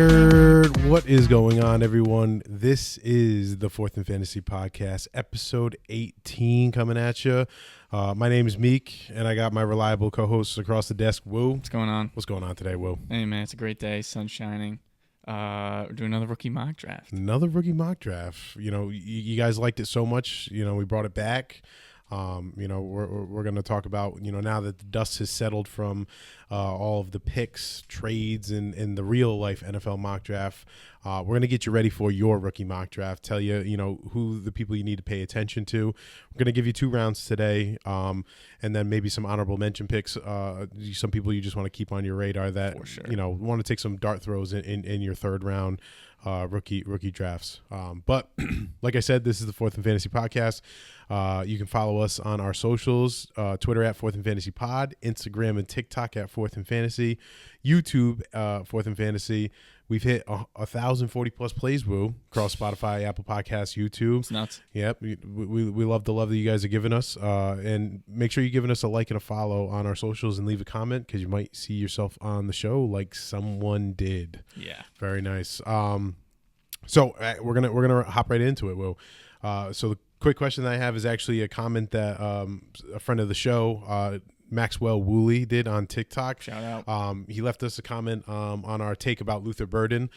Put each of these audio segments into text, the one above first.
Word. What is going on, everyone? This is the Fourth and Fantasy Podcast, episode 18 coming at you. My name is Meek, and I got my reliable co-hosts across the desk, Wu. What's going on? What's going on today, Wu? Hey, man, it's a great day. Sun's shining. We're doing another rookie mock draft. Another rookie mock draft. You know, you guys liked it so much. You know, we brought it back. You know, we're going to talk about, you know, now that the dust has settled from all of the picks, trades, and the real life NFL mock draft. We're going to get you ready for your rookie mock draft. Tell you, you know, who the people you need to pay attention to. We're going to give you 2 rounds today, and then maybe some honorable mention picks. Some people you just want to keep on your radar that, you know, want to take some dart throws in your 3rd round rookie drafts. But like I said, this is the Fourth and Fantasy Podcast. You can follow us on our socials, Twitter at Fourth and Fantasy Pod, Instagram and TikTok at Fourth and Fantasy, YouTube Fourth and Fantasy. We've hit 1,040 plus plays, Woo, across Spotify, Apple Podcasts, YouTube. It's nuts. Yep. We love the love that you guys are giving us. And make sure you're giving us a like and a follow on our socials and leave a comment because you might see yourself on the show like someone did. Yeah. Very nice. So we're gonna hop right into it, Woo. So the quick question that I have is actually a comment that a friend of the show, Maxwell Woolley, did on TikTok. Shout out. He left us a comment on our take about Luther Burden.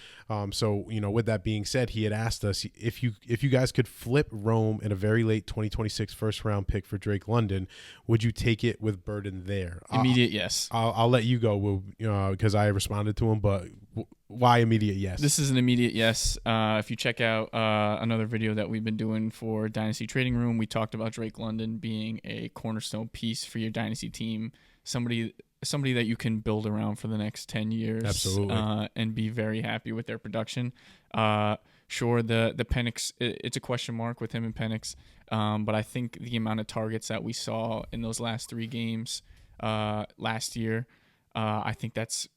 So, you know, with that being said, he had asked us if you guys could flip Rome in a very late 2026 first round pick for Drake London, would you take it with Burden there? Immediate yes. I'll let you go, because I responded to him, but why immediate yes? This is an immediate yes. If you check out another video that we've been doing for Dynasty Trading Room, we talked about Drake London being a cornerstone piece for your Dynasty team, somebody that you can build around for the next 10 years. Absolutely. And be very happy with their production. Sure, the Penix, it's a question mark with him and Penix, but I think the amount of targets that we saw in those last 3 games last year, I think that's...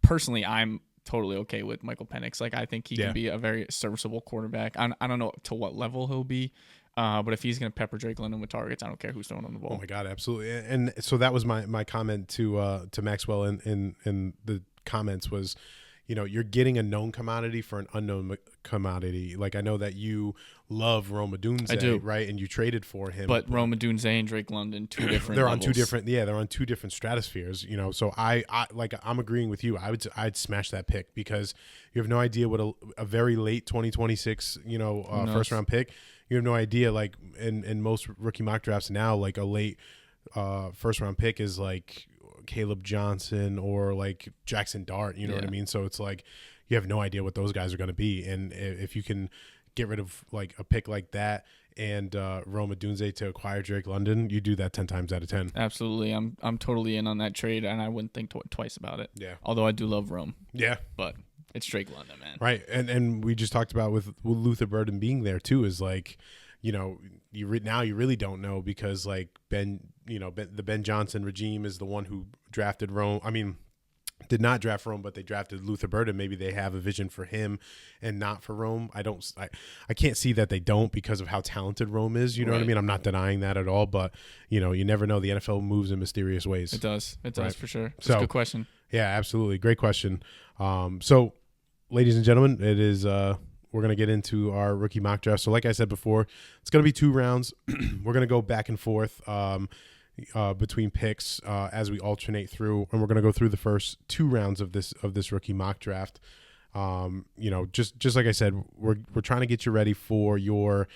Personally, I'm totally okay with Michael Penix. Like, I think he can be a very serviceable quarterback. I don't know to what level he'll be, but if he's going to pepper Drake London with targets, I don't care who's throwing on the ball. Oh my God, absolutely. And so that was my comment to Maxwell in the comments was, you know, you're getting a known commodity for an unknown commodity. Like, I know that you love Rome Odunze, I do, right? And you traded for him. But Rome Odunze and Drake London, 2 different they're levels. on 2 different, they're on 2 different stratospheres, you know. So I'm agreeing with you. I'd smash that pick because you have no idea what a very late 2026, you know, first round pick. You have no idea, like in most rookie mock drafts now, like a late first round pick is like Caleb Johnson or like Jackson Dart, you know what I mean? So it's like you have no idea what those guys are going to be. And if you can get rid of like a pick like that and Rome Odunze to acquire Drake London, you do that 10 times out of 10. Absolutely. I'm totally in on that trade, and I wouldn't think twice about it. Yeah. Although I do love Rome. Yeah. But it's Drake London, man. Right. And we just talked about with Luther Burden being there too is like, you know, you really don't know because like the Ben Johnson regime is the one who drafted Rome. I mean, did not draft Rome, but they drafted Luther Burden. Maybe they have a vision for him and not for Rome. I can't see that they don't because of how talented Rome is. You know what I mean? I'm not denying that at all, but you know, you never know. The NFL moves in mysterious ways. It does right? For sure. That's so, a good question. Yeah, absolutely. Great question. So ladies and gentlemen, it is, we're going to get into our rookie mock draft. So like I said before, it's going to be 2 rounds. We're going to go back and forth between picks as we alternate through, and we're going to go through the first 2 rounds of this rookie mock draft. You know, just like I said, we're trying to get you ready for your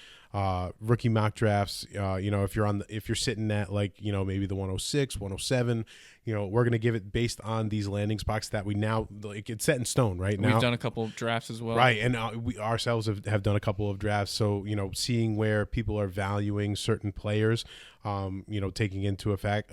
rookie mock drafts. You know, if you're sitting at like, you know, maybe the 106, 107, you know, we're going to give it based on these landing spots that we now, like, it's set in stone right now. We've done a couple of drafts as well. Right. And we ourselves have done a couple of drafts. So, you know, seeing where people are valuing certain players, you know, taking into effect.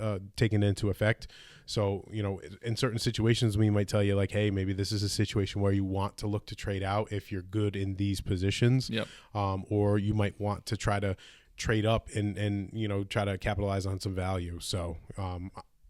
So, you know, in certain situations, we might tell you like, hey, maybe this is a situation where you want to look to trade out if you're good in these positions. Yep. Or you might want to try to trade up and you know, try to capitalize on some value. So,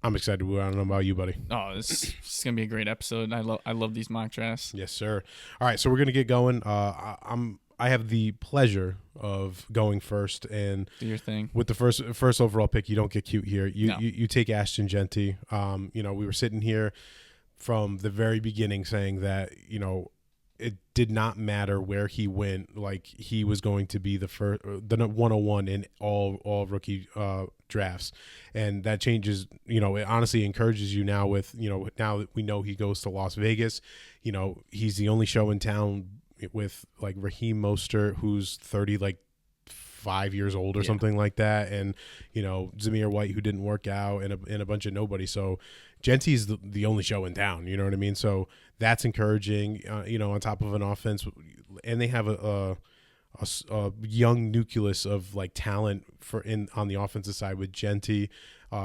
I'm excited. I don't know about you, buddy. Oh, this is going to be a great episode. I love these mock drafts. Yes, sir. All right, so we're going to get going. I have the pleasure of going first, and do your thing with the first overall pick. You don't get cute here. You take Ashton Genty. You know, we were sitting here from the very beginning saying that, it did not matter where he went. Like, he was going to be the 101 in all rookie drafts. And that changes, it honestly encourages you now with, now that we know he goes to Las Vegas, he's the only show in town with like Raheem Mostert, who's 5 years old or something like that. And, Zamir White, who didn't work out, and a bunch of nobody. So Genty's the only show in town, you know what I mean? So that's encouraging, on top of an offense. And they have a young nucleus of like talent on the offensive side with Genty,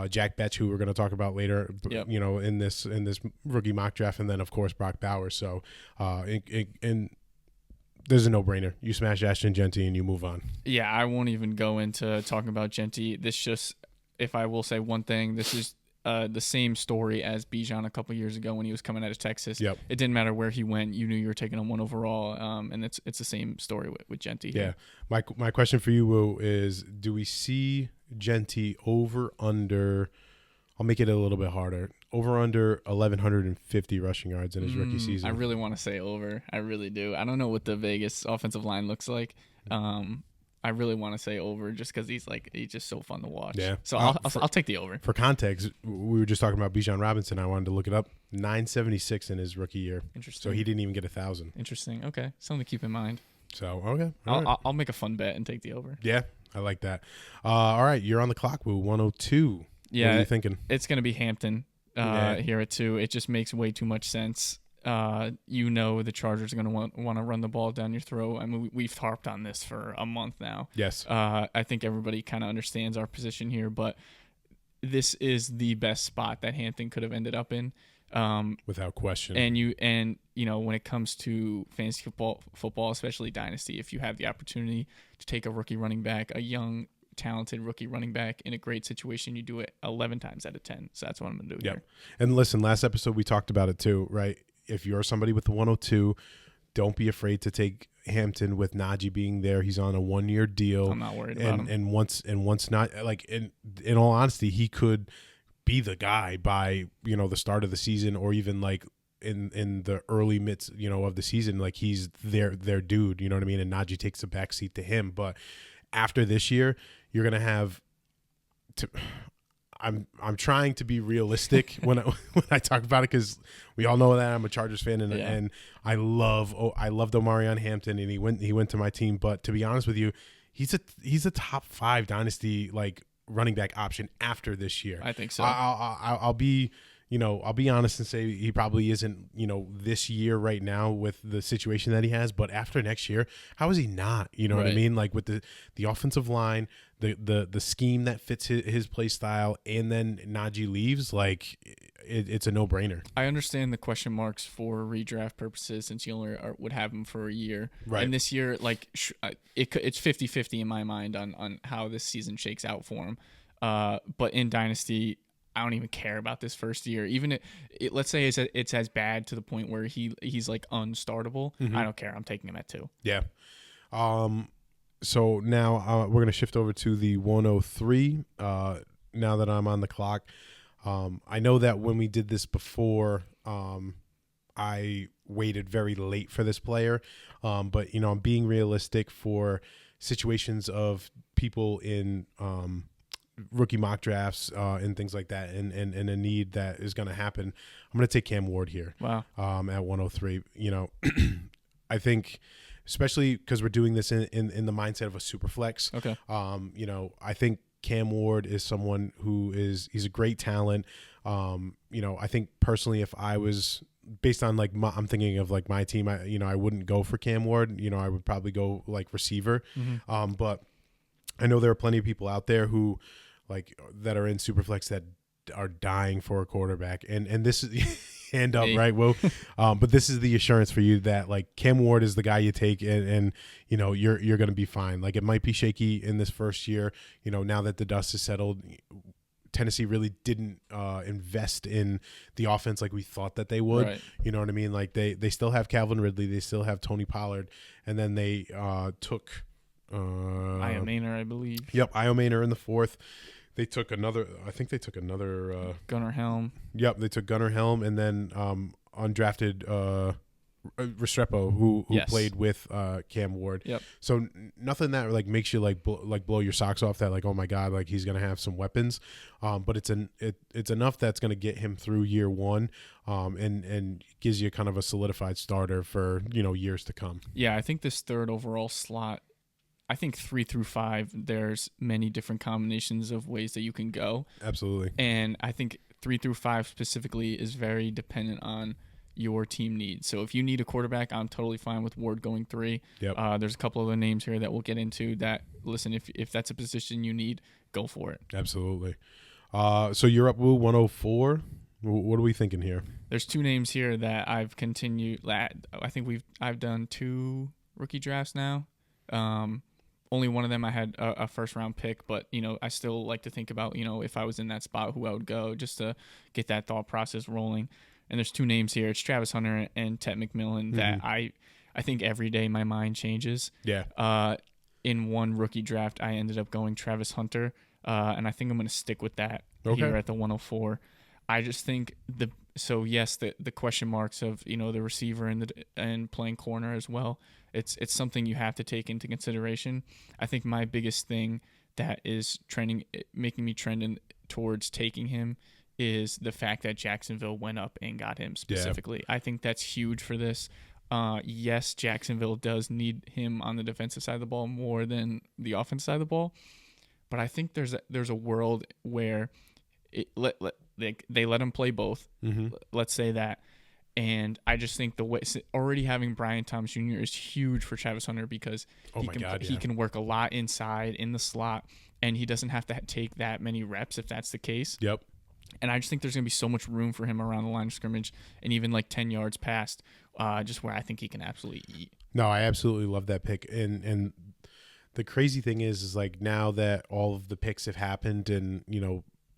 Jack Betch, who we're going to talk about later, in this rookie mock draft. And then of course, Brock Bowers. So, and there's a no-brainer. You smash Ashton Genty and you move on. Yeah, I won't even go into talking about Genty. If I will say one thing, this is the same story as Bijan a couple years ago when he was coming out of Texas. Yep. It didn't matter where he went. You knew you were taking him 1 overall, and it's the same story with Genty here. Yeah. My question for you, Will, is do we see Genty over, under, I'll make it a little bit harder, over under 1,150 rushing yards in his rookie season? I really want to say over. I really do. I don't know what the Vegas offensive line looks like. I really want to say over just because he's just so fun to watch. Yeah. So I'll take the over. For context, we were just talking about Bijan Robinson. I wanted to look it up. 976 in his rookie year. Interesting. So he didn't even get 1,000. Interesting. Okay. Something to keep in mind. So, okay. I'll make a fun bet and take the over. Yeah, I like that. All right. You're on the clock, Woo. 102. Yeah. What are you thinking? It's going to be Hampton here at 2. It just makes way too much sense. The Chargers are going to want to run the ball down your throat. I mean, we've harped on this for a month now. Yes. I think everybody kind of understands our position here, but this is the best spot that Hampton could have ended up in. Without question. And when it comes to fantasy football, especially dynasty, if you have the opportunity to take a rookie running back, a young, talented rookie running back in a great situation, you do it 11 times out of 10. So that's what I'm going to do here. And listen, last episode we talked about it too, right? If you're somebody with the 102, don't be afraid to take Hampton with Najee being there. He's on a 1-year deal. I'm not worried about him. And once not, like, in all honesty, he could be the guy by, the start of the season, or even like in the early midst, of the season. Like, he's their dude, you know what I mean? And Najee takes a backseat to him. But after this year, you're going to have to... I'm trying to be realistic when I talk about it, because we all know that I'm a Chargers fan, and I loved Omarion Hampton, and he went to my team. But to be honest with you, he's a top 5 dynasty like running back option after this year. I think so. I'll be honest and say he probably isn't, this year right now with the situation that he has, but after next year, how is he not? You know what I mean? Like, with the offensive line, the scheme that fits his play style, and then Najee leaves, like, it's a no-brainer. I understand the question marks for redraft purposes, since you only would have him for a year. Right. And this year, like, it's 50-50 in my mind on how this season shakes out for him. But in Dynasty, I don't even care about this first year. Even let's say it's as bad to the point where he's like unstartable. I don't care. I'm taking him at 2. Yeah. So now we're going to shift over to the 103 now that I'm on the clock. I know that when we did this before, I waited very late for this player. But, I'm being realistic for situations of people in rookie mock drafts and things like that, and a need that is going to happen. I'm going to take Cam Ward here. Wow. At 103. I think, especially because we're doing this in the mindset of a super flex. Okay. I think Cam Ward is someone he's a great talent. I think personally, if I was based on like I'm thinking of like my team, I wouldn't go for Cam Ward. I would probably go like receiver. Mm-hmm. But I know there are plenty of people out there who that are in Superflex that are dying for a quarterback, and this is hand up, right? Well, but this is the assurance for you that like Cam Ward is the guy you take, and you're going to be fine. Like, it might be shaky in this first year, now that the dust is settled. Tennessee really didn't invest in the offense like we thought that they would. Right. You know what I mean? Like, they still have Calvin Ridley, they still have Tony Pollard, and then they took Io Maynor, I believe. Yep, Io Maynor in the 4th. They took another. I think they took another. Gunnar Helm. Yep, they took Gunnar Helm and then undrafted Restrepo, who Yes. played with Cam Ward. Yep. So nothing that like makes you like blow your socks off. That like, oh my god, like he's gonna have some weapons. But it's enough that's gonna get him through year one, and gives you kind of a solidified starter for years to come. Yeah, I think this third overall slot. I think 3 through 5, there's many different combinations of ways that you can go. Absolutely. And I think 3 through 5 specifically is very dependent on your team needs. So if you need a quarterback, I'm totally fine with Ward going 3. Yep. There's a couple other names here that we'll get into that, listen, if that's a position you need, go for it. Absolutely. So you're up, Wu, 104. What are we thinking here? There's 2 names here that I've continued. I think I've done 2 rookie drafts now. Only one of them I had a first-round pick, but, I still like to think about, if I was in that spot, who I would go just to get that thought process rolling. And there's 2 names here. It's Travis Hunter and Tet McMillan that I think every day my mind changes. Yeah. In one rookie draft, I ended up going Travis Hunter, and I think I'm going to stick with that here at the 104. I just think the question marks of the receiver and playing corner as well. It's something you have to take into consideration. I think my biggest thing that is making me trend towards taking him is the fact that Jacksonville went up and got him specifically. Yeah. I think that's huge for this. Yes, Jacksonville does need him on the defensive side of the ball more than the offensive side of the ball, but I think there's a world where they let him play both. Mm-hmm. Let's say that. And I just think already having Brian Thomas Jr. is huge for Travis Hunter because he can work a lot inside in the slot, and he doesn't have to take that many reps if that's the case. Yep. And I just think there's going to be so much room for him around the line of scrimmage and even like 10 yards past, just where I think he can absolutely eat. No, I absolutely love that pick. And the crazy thing is like now that all of the picks have happened and,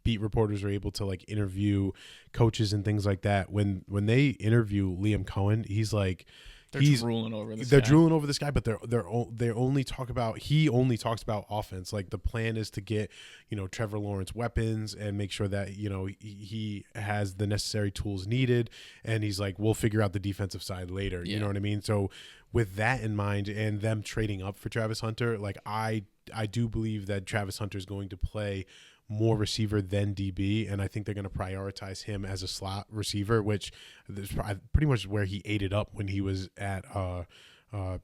beat reporters are able to like interview coaches and things like that. When they interview Liam Cohen, he's like, They're drooling over this guy, but he only talks about offense. Like the plan is to get, Trevor Lawrence weapons and make sure that, he has the necessary tools needed. And he's like, we'll figure out the defensive side later. Yeah. You know what I mean? So with that in mind and them trading up for Travis Hunter, like I do believe that Travis Hunter is going to play more receiver than DB, and I think they're going to prioritize him as a slot receiver, which is pretty much where he ate it up when he was at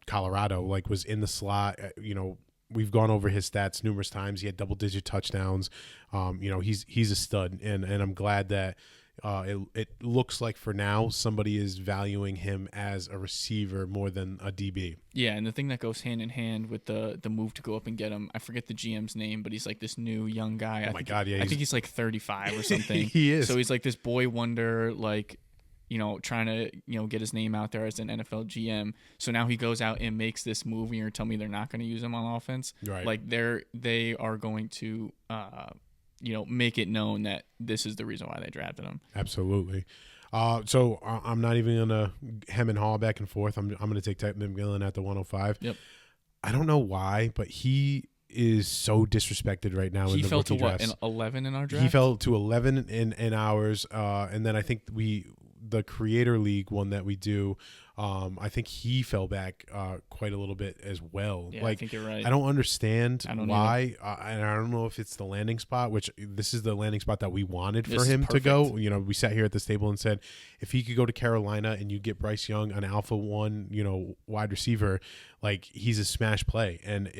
Colorado, like was in the slot. We've gone over his stats numerous times. He had double-digit touchdowns. He's a stud, and I'm glad that it looks like for now somebody is valuing him as a receiver more than a DB. Yeah, and the thing that goes hand in hand with the move to go up and get him, I forget the GM's name, but he's like this new young guy. Oh my God, yeah. I think he's like 35 or something. He is. So he's like this boy wonder, like, trying to, get his name out there as an NFL GM. So now he goes out and makes this move and you're telling me they're not going to use him on offense. Right. Like they are going to make it known that this is the reason why they drafted him. Absolutely. So I'm not even going to hem and haw back and forth. I'm going to take Tet McMillan at the 105. Yep. I don't know why, but he is so disrespected right now in the rookie drafts. He fell to what, 11 in our draft? He fell to 11 in ours, and then I think the Creator League one that we do, I think he fell back quite a little bit as well. Yeah, like, I think you're right. I don't understand why, and I don't know if it's the landing spot, which this is the landing spot that we wanted for him to go. We sat here at this table and said, if he could go to Carolina and you get Bryce Young, an alpha one, wide receiver, like he's a smash play. And,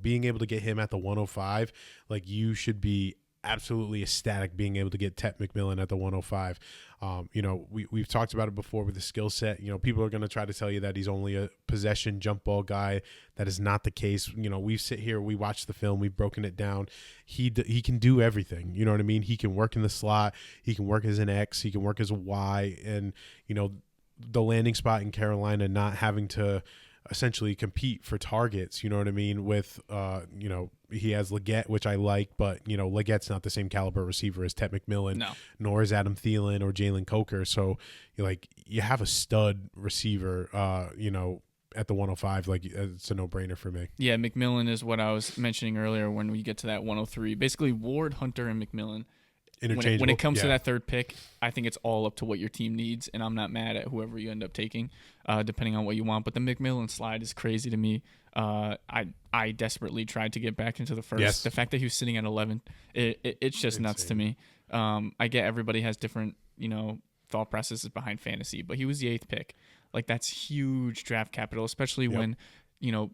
being able to get him at the 105, like you should be absolutely ecstatic being able to get Tet McMillan at the 105. We've talked about it before with the skill set. People are going to try to tell you that he's only a possession jump ball guy. That is not the case. We sit here, we watch the film, we've broken it down. He can do everything. You know what I mean? He can work in the slot. He can work as an X. He can work as a Y. And, the landing spot in Carolina, not having to essentially compete for targets, you know what I mean, with he has Leggett, which I like, but Leggett's not the same caliber receiver as Tet McMillan, nor is Adam Thielen or Jalen Coker. So you have a stud receiver, at the 105, like it's a no-brainer for me. Yeah, McMillan is what I was mentioning earlier when we get to that 103. Basically, Ward, Hunter, and McMillan. Interchangeable. When it comes to that third pick, I think it's all up to what your team needs, and I'm not mad at whoever you end up taking, depending on what you want. But the McMillan slide is crazy to me. I desperately tried to get back into the first. Yes. The fact that he was sitting at 11, it's just nuts to me. I get everybody has different, thought processes behind fantasy, but he was the 8th pick. Like, that's huge draft capital, especially when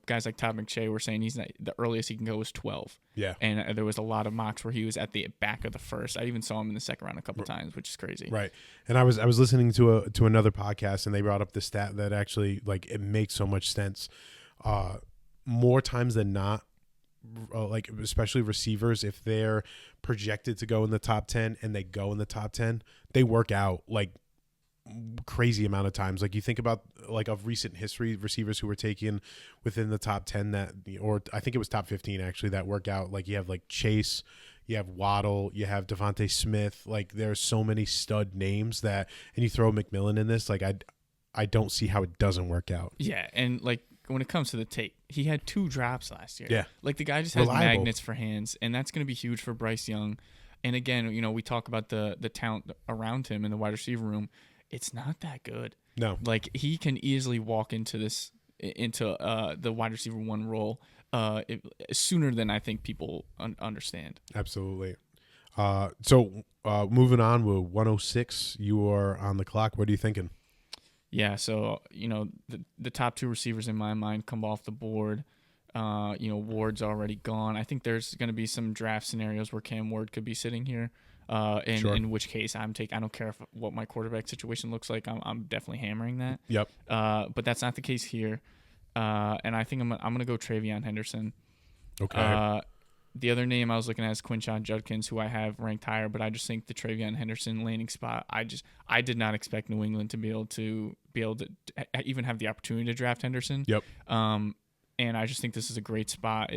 guys like Todd McShay were saying he's not, the earliest he can go is 12. Yeah. And there was a lot of mocks where he was at the back of the first. I even saw him in the second round a couple times, which is crazy. Right. And I was listening to another podcast, and they brought up the stat that actually, like, it makes so much sense. More times than not, like, especially receivers, if they're projected to go in the top 10 and they go in the top 10, they work out like crazy amount of times. Like, you think about, like, of recent history, receivers who were taken within the top 10 that, or I think it was top 15 actually, that work out. Like, you have like Chase, you have Waddle, you have Devontae Smith. Like, there's so many stud names that, and you throw McMillan in this, like, I don't see how it doesn't work out. Yeah, and like, when it comes to the tape, he had 2 drops last year. Yeah. Like, the guy just has Reliable. magnets for hands, and that's going to be huge for Bryce Young. And again, we talk about the talent around him in the wide receiver room. It's not that good. No. Like, he can easily walk into the wide receiver 1 role sooner than I think people understand. Absolutely. So moving on with 106, you are on the clock. What are you thinking? Yeah, so, the top 2 receivers in my mind come off the board. Ward's already gone. I think there's going to be some draft scenarios where Cam Ward could be sitting here, in which case I don't care what my quarterback situation looks like. I'm definitely hammering that. Yep. But that's not the case here. And I think I'm going to go Travion Henderson. Okay. The other name I was looking at is Quinshon Judkins, who I have ranked higher, but I just think the Travion Henderson landing spot, I did not expect New England to be able to even have the opportunity to draft Henderson. Yep. And I just think this is a great spot.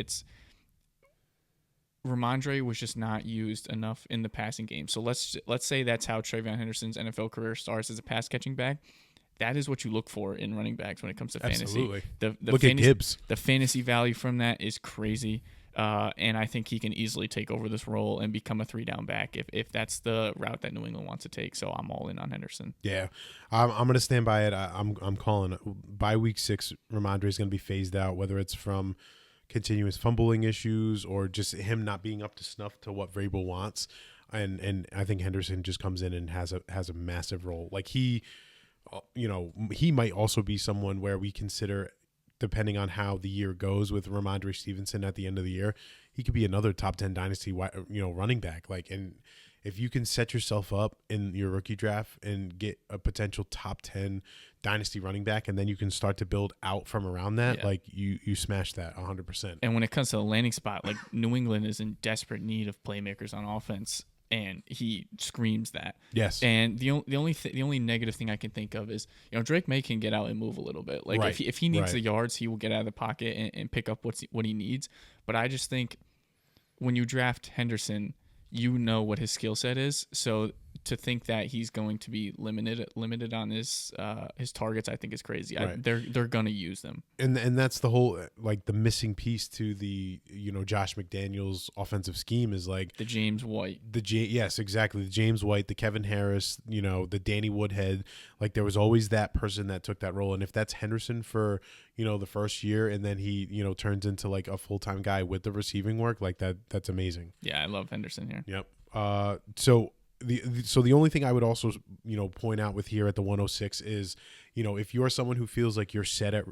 Ramondre was just not used enough in the passing game. So let's say that's how Travion Henderson's NFL career starts, as a pass catching back. That is what you look for in running backs when it comes to fantasy. Absolutely. Look at Gibbs. The fantasy value from that is crazy. And I think he can easily take over this role and become a 3-down back if that's the route that New England wants to take. So I'm all in on Henderson. Yeah, I'm going to stand by it. I'm calling it. By week 6, Ramondre is going to be phased out, whether it's from continuous fumbling issues or just him not being up to snuff to what Vrabel wants. And I think Henderson just comes in and has a massive role. Like, he might also be someone where we consider, depending on how the year goes with Ramondre Stevenson at the end of the year, he could be another top 10 dynasty, running back. Like, and if you can set yourself up in your rookie draft and get a potential top 10 dynasty running back, and then you can start to build out from around that, like, you smash that 100%. And when it comes to the landing spot, like, New England is in desperate need of playmakers on offense, and he screams that. Yes. And the only negative thing I can think of is, Drake May can get out and move a little bit. Like, right. if he needs the yards, he will get out of the pocket and pick up what he needs. But I just think when you draft Henderson, you know what his skill set is. So to think that he's going to be limited on his targets, I think is crazy. Right. They're gonna use them. And that's the whole, like, the missing piece to the Josh McDaniels offensive scheme is, like, The James White. Yes, exactly. The James White, the Kevin Harris, the Danny Woodhead. Like, there was always that person that took that role. And if that's Henderson for the first year, and then he turns into, like, a full-time guy with the receiving work, like, that's amazing. Yeah, I love Henderson here. Yep. So the only thing I would also point out with here at the 106 is, if you're someone who feels like you're set at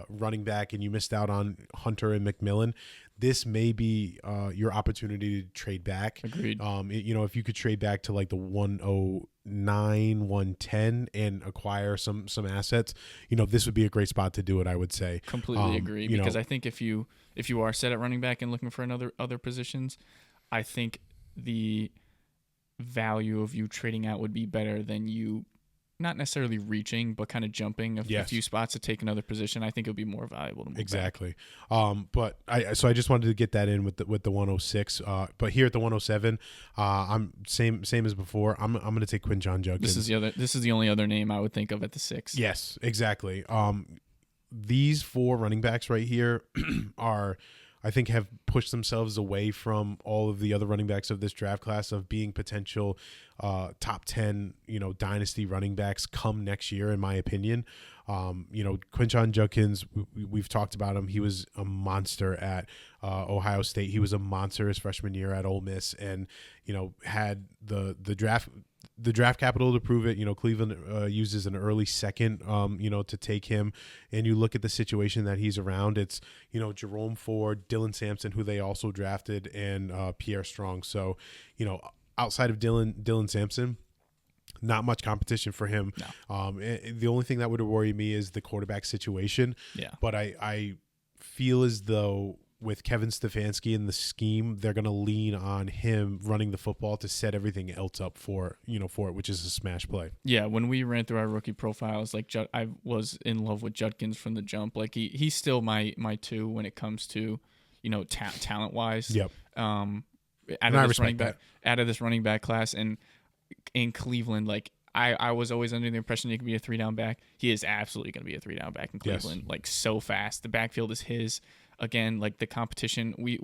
running back and you missed out on Hunter and McMillan, this may be your opportunity to trade back. Agreed. If you could trade back to, like, the 109, 110 and acquire some assets, this would be a great spot to do it, I would say. Completely agree, because I think if you are set at running back and looking for other positions, I think the value of you trading out would be better than you not necessarily reaching, but kind of jumping a few spots to take another position. I think it would be more valuable to move exactly. But I just wanted to get that in with the 106. But here at the 107, I'm same as before. I'm going to take Quinshon Judkins. This is the only other name I would think of at the 6. Yes, exactly. these 4 running backs right here are, I think, have pushed themselves away from all of the other running backs of this draft class of being potential top 10, dynasty running backs come next year, in my opinion. Quinshon Judkins, we've talked about him. He was a monster at Ohio State. He was a monster his freshman year at Ole Miss, and had the draft capital to prove it. Cleveland uses an early second, to take him. And you look at the situation that he's around. It's, Jerome Ford, Dylan Sampson, who they also drafted, and Pierre Strong. So, outside of Dylan Sampson, not much competition for him. No. The only thing that would worry me is the quarterback situation. Yeah. But I feel as though with Kevin Stefanski and the scheme, they're going to lean on him running the football to set everything else up for it, which is a smash play. Yeah, when we ran through our rookie profiles, like I was in love with Judkins from the jump. Like he's still my 2 when it comes to, talent wise. Yep. Out of this running back class, and in Cleveland, like I was always under the impression he could be a 3-down back. He is absolutely going to be a 3-down back in Cleveland. Yes. Like so fast. The backfield is his. Again, like the competition, we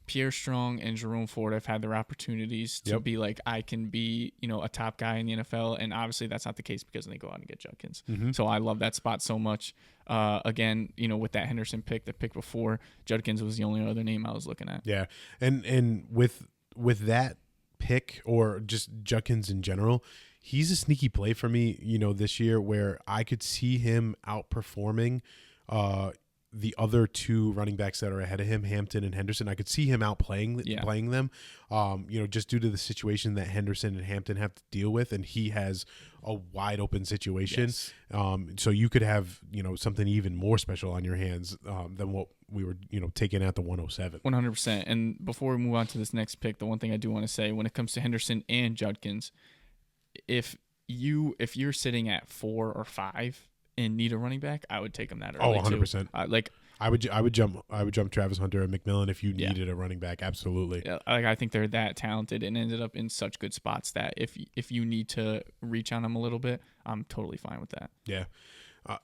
Pierre Strong and Jerome Ford have had their opportunities to be like, I can be, a top guy in the NFL. And obviously that's not the case because they go out and get Judkins. Mm-hmm. So I love that spot so much. Again, with that Henderson pick, the pick before, Judkins was the only other name I was looking at. Yeah. And with that pick, or just Judkins in general, he's a sneaky play for me, this year, where I could see him outperforming the other 2 running backs that are ahead of him, Hampton and Henderson. I could see him playing them, just due to the situation that Henderson and Hampton have to deal with, and he has a wide open situation. Yes. So you could have, something even more special on your hands than what we were, taking at the 107. 100%. And before we move on to this next pick, the one thing I do want to say when it comes to Henderson and Judkins, if you're sitting at 4 or 5 and need a running back, I would take him that early. 100%. I would jump Travis Hunter and McMillan if you needed a running back. Absolutely. Yeah, I think they're that talented and ended up in such good spots that if you need to reach on them a little bit, I'm totally fine with that. Yeah.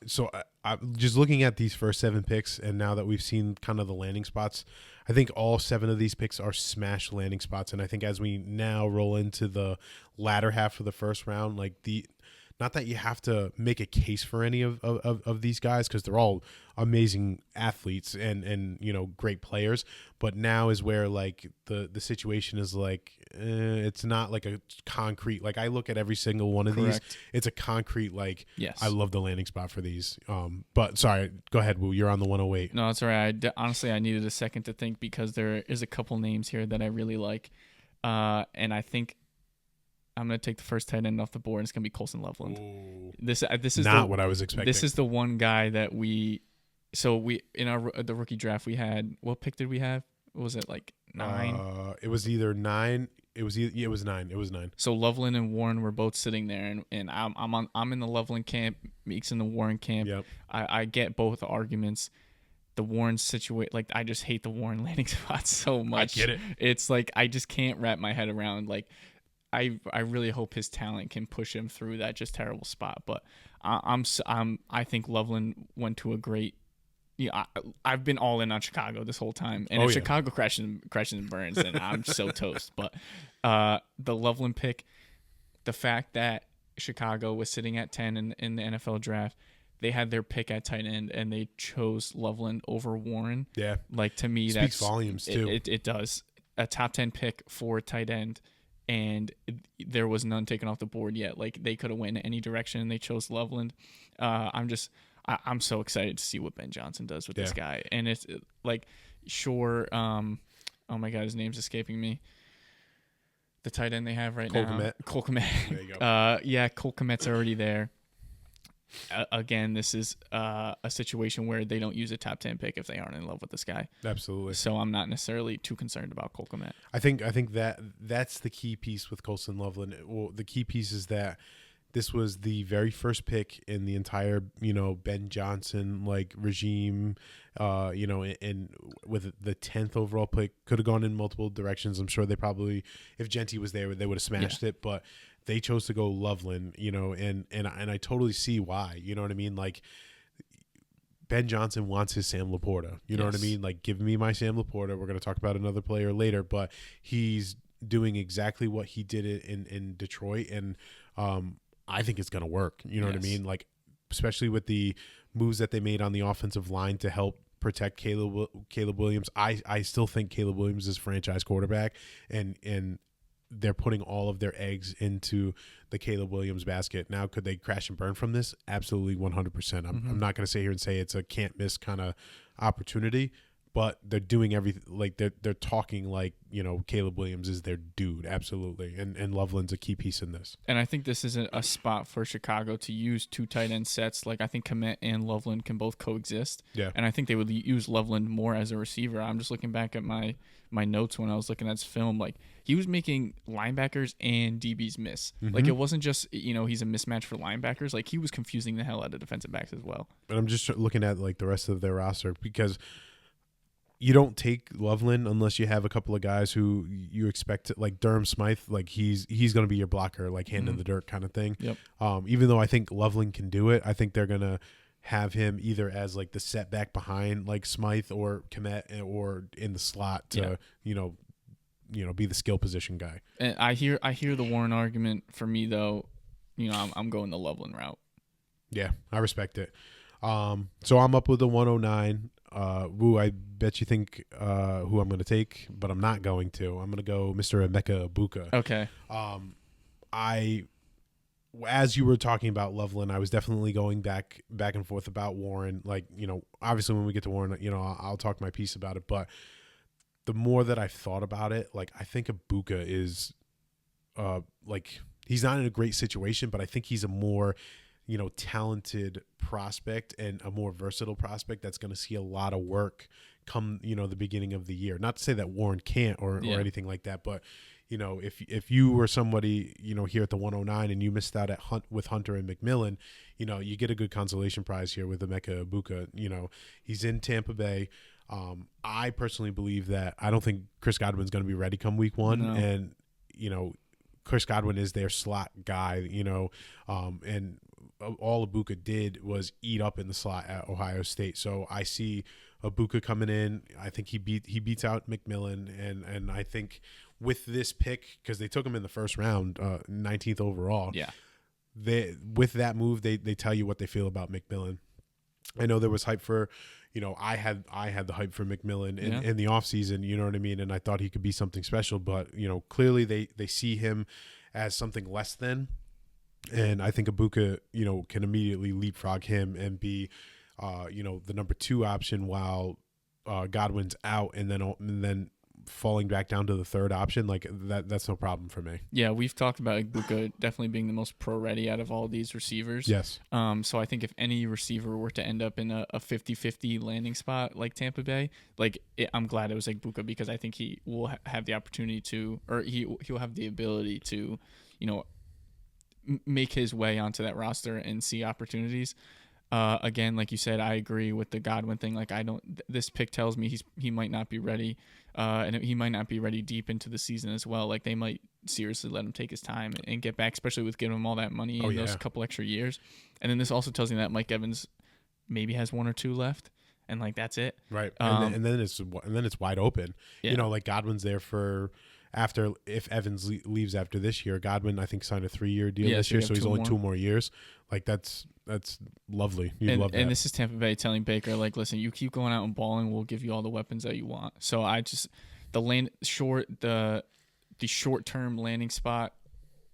So I'm just looking at these first 7 picks, and now that we've seen kind of the landing spots, I think all 7 of these picks are smash landing spots. And I think as we now roll into the latter half of the first round, not that you have to make a case for any of these guys, because they're all amazing athletes and great players, but now is where like the situation is like it's not like a concrete, like I look at every single one of Correct. these, it's a concrete like, yes, I love the landing spot for these. But sorry, go ahead, Wu, you're on the 108. No, it's all right. Honestly, I needed a second to think because there is a couple names here that I really like, and I think I'm going to take the first tight end off the board, and it's going to be Colson Loveland. Ooh, this is not what I was expecting. This is the one guy that we in the rookie draft we had. What pick did we have? What was it, like 9? It was either 9. It was 9. It was 9. So Loveland and Warren were both sitting there, and I'm in the Loveland camp. Meek's in the Warren camp. Yep. I get both arguments. The Warren situation, like I just hate the Warren landing spot so much. I get it. It's like I just can't wrap my head around like. I really hope his talent can push him through that just terrible spot. But I think Loveland went to a great. I've been all in on Chicago this whole time, and if Chicago crashes and burns, then I'm so toast. But the Loveland pick, the fact that Chicago was sitting at 10 in the NFL draft, they had their pick at tight end, and they chose Loveland over Warren. Yeah, like to me, speaks volumes too. It does. A top 10 pick for tight end. And there was none taken off the board yet. Like they could have went in any direction, and they chose Loveland. I'm so excited to see what Ben Johnson does with this guy. And it's like, sure. Oh my God, his name's escaping me. The tight end they have right now, Cole Kmet. There you go. Cole Kmet's already there. Again, this is a situation where they don't use a top 10 pick if they aren't in love with this guy. Absolutely. So I'm not necessarily too concerned about Cole Kmet. I think that's the key piece with Colson Loveland. Well, the key piece is that this was the very first pick in the entire, Ben Johnson like regime, and with the 10th overall pick, could have gone in multiple directions. I'm sure they probably, if Genty was there, they would have smashed it, but they chose to go Loveland, and I totally see why, you know what I mean? Like Ben Johnson wants his Sam Laporta. You know what I mean? Like, give me my Sam Laporta. We're going to talk about another player later, but he's doing exactly what he did in Detroit, and I think it's going to work. You know what I mean? Like, especially with the moves that they made on the offensive line to help protect Caleb Williams. I still think Caleb Williams is franchise quarterback, and they're putting all of their eggs into the Caleb Williams basket. Now, could they crash and burn from this? Absolutely, 100%. I'm not going to sit here and say it's a can't miss kind of opportunity, but they're doing everything. Like, they're talking like, you know, Caleb Williams is their dude. Absolutely. And Loveland's a key piece in this. And I think this is a spot for Chicago to use 2 tight end sets. Like, I think Kmet and Loveland can both coexist. Yeah. And I think they would use Loveland more as a receiver. I'm just looking back at my notes when I was looking at his film. Like, he was making linebackers and DBs miss. Like, it wasn't just, you know, he's a mismatch for linebackers. Like, he was confusing the hell out of defensive backs as well. But I'm just looking at, like, the rest of their roster, because you don't take Loveland unless you have a couple of guys who you expect to, like Durham Smythe, like he's going to be your blocker, like hand in the dirt kind of thing. Yep. Even though I think Loveland can do it, I think they're going to have him either as like the setback behind like Smythe or Kmet, or in the slot to, you know, be the skill position guy. And I hear the Warren argument. For me though, you know, I'm going the Loveland route. Yeah, I respect it. So I'm up with the 109. Wu, I bet you think who I'm going to take, but I'm not going to. I'm going to go Mr. Emeka Egbuka. Okay. As you were talking about Loveland, I was definitely going back and forth about Warren. Like, you know, obviously when we get to Warren, you know, I'll talk my piece about it. But the more that I've thought about it, like, I think Egbuka is, like, he's not in a great situation, but I think he's a more, you know, talented prospect and a more versatile prospect that's going to see a lot of work come, you know, the beginning of the year. Not to say that Warren can't or anything like that, but, you know, if you were somebody, you know, here at the 109 and you missed out with Hunter and McMillan, you know, you get a good consolation prize here with Emeka Egbuka. You know, he's in Tampa Bay. I personally believe that I don't think Chris Godwin's going to be ready come week 1. No. And, you know, Chris Godwin is their slot guy, you know, and all Egbuka did was eat up in the slot at Ohio State. So I see Egbuka coming in. I think he beats out McMillan, and I think with this pick, because they took him in the first round, 19th overall. Yeah. With that move, they tell you what they feel about McMillan. I know there was hype for, you know, I had the hype for McMillan in the offseason, you know what I mean? And I thought he could be something special, but, you know, clearly they see him as something less than. And I think Egbuka, you know, can immediately leapfrog him and be, you know, the number 2 option while Godwin's out, and then falling back down to the 3rd option. Like that's no problem for me. Yeah, we've talked about Egbuka definitely being the most pro-ready out of all these receivers. Yes. So I think if any receiver were to end up in a 50-50 landing spot like Tampa Bay, like I'm glad it was Egbuka, because I think he will have the opportunity to, or he'll have the ability to, you know, make his way onto that roster and see opportunities. Again, like you said, I agree with the Godwin thing. Like, this pick tells me he might not be ready, and he might not be ready deep into the season as well. Like, they might seriously let him take his time and get back, especially with giving him all that money in those couple extra years. And then this also tells me that Mike Evans maybe has 1 or 2 left, and like that's it. Right. And then it's wide open. Yeah. You know, like Godwin's there for. If Evans leaves after this year, Godwin, I think, signed a 3-year deal this year, so he's only 2 more years. Like, that's lovely. You'd love that. And this is Tampa Bay telling Baker, like, listen, you keep going out and balling, we'll give you all the weapons that you want. So the short-term landing spot,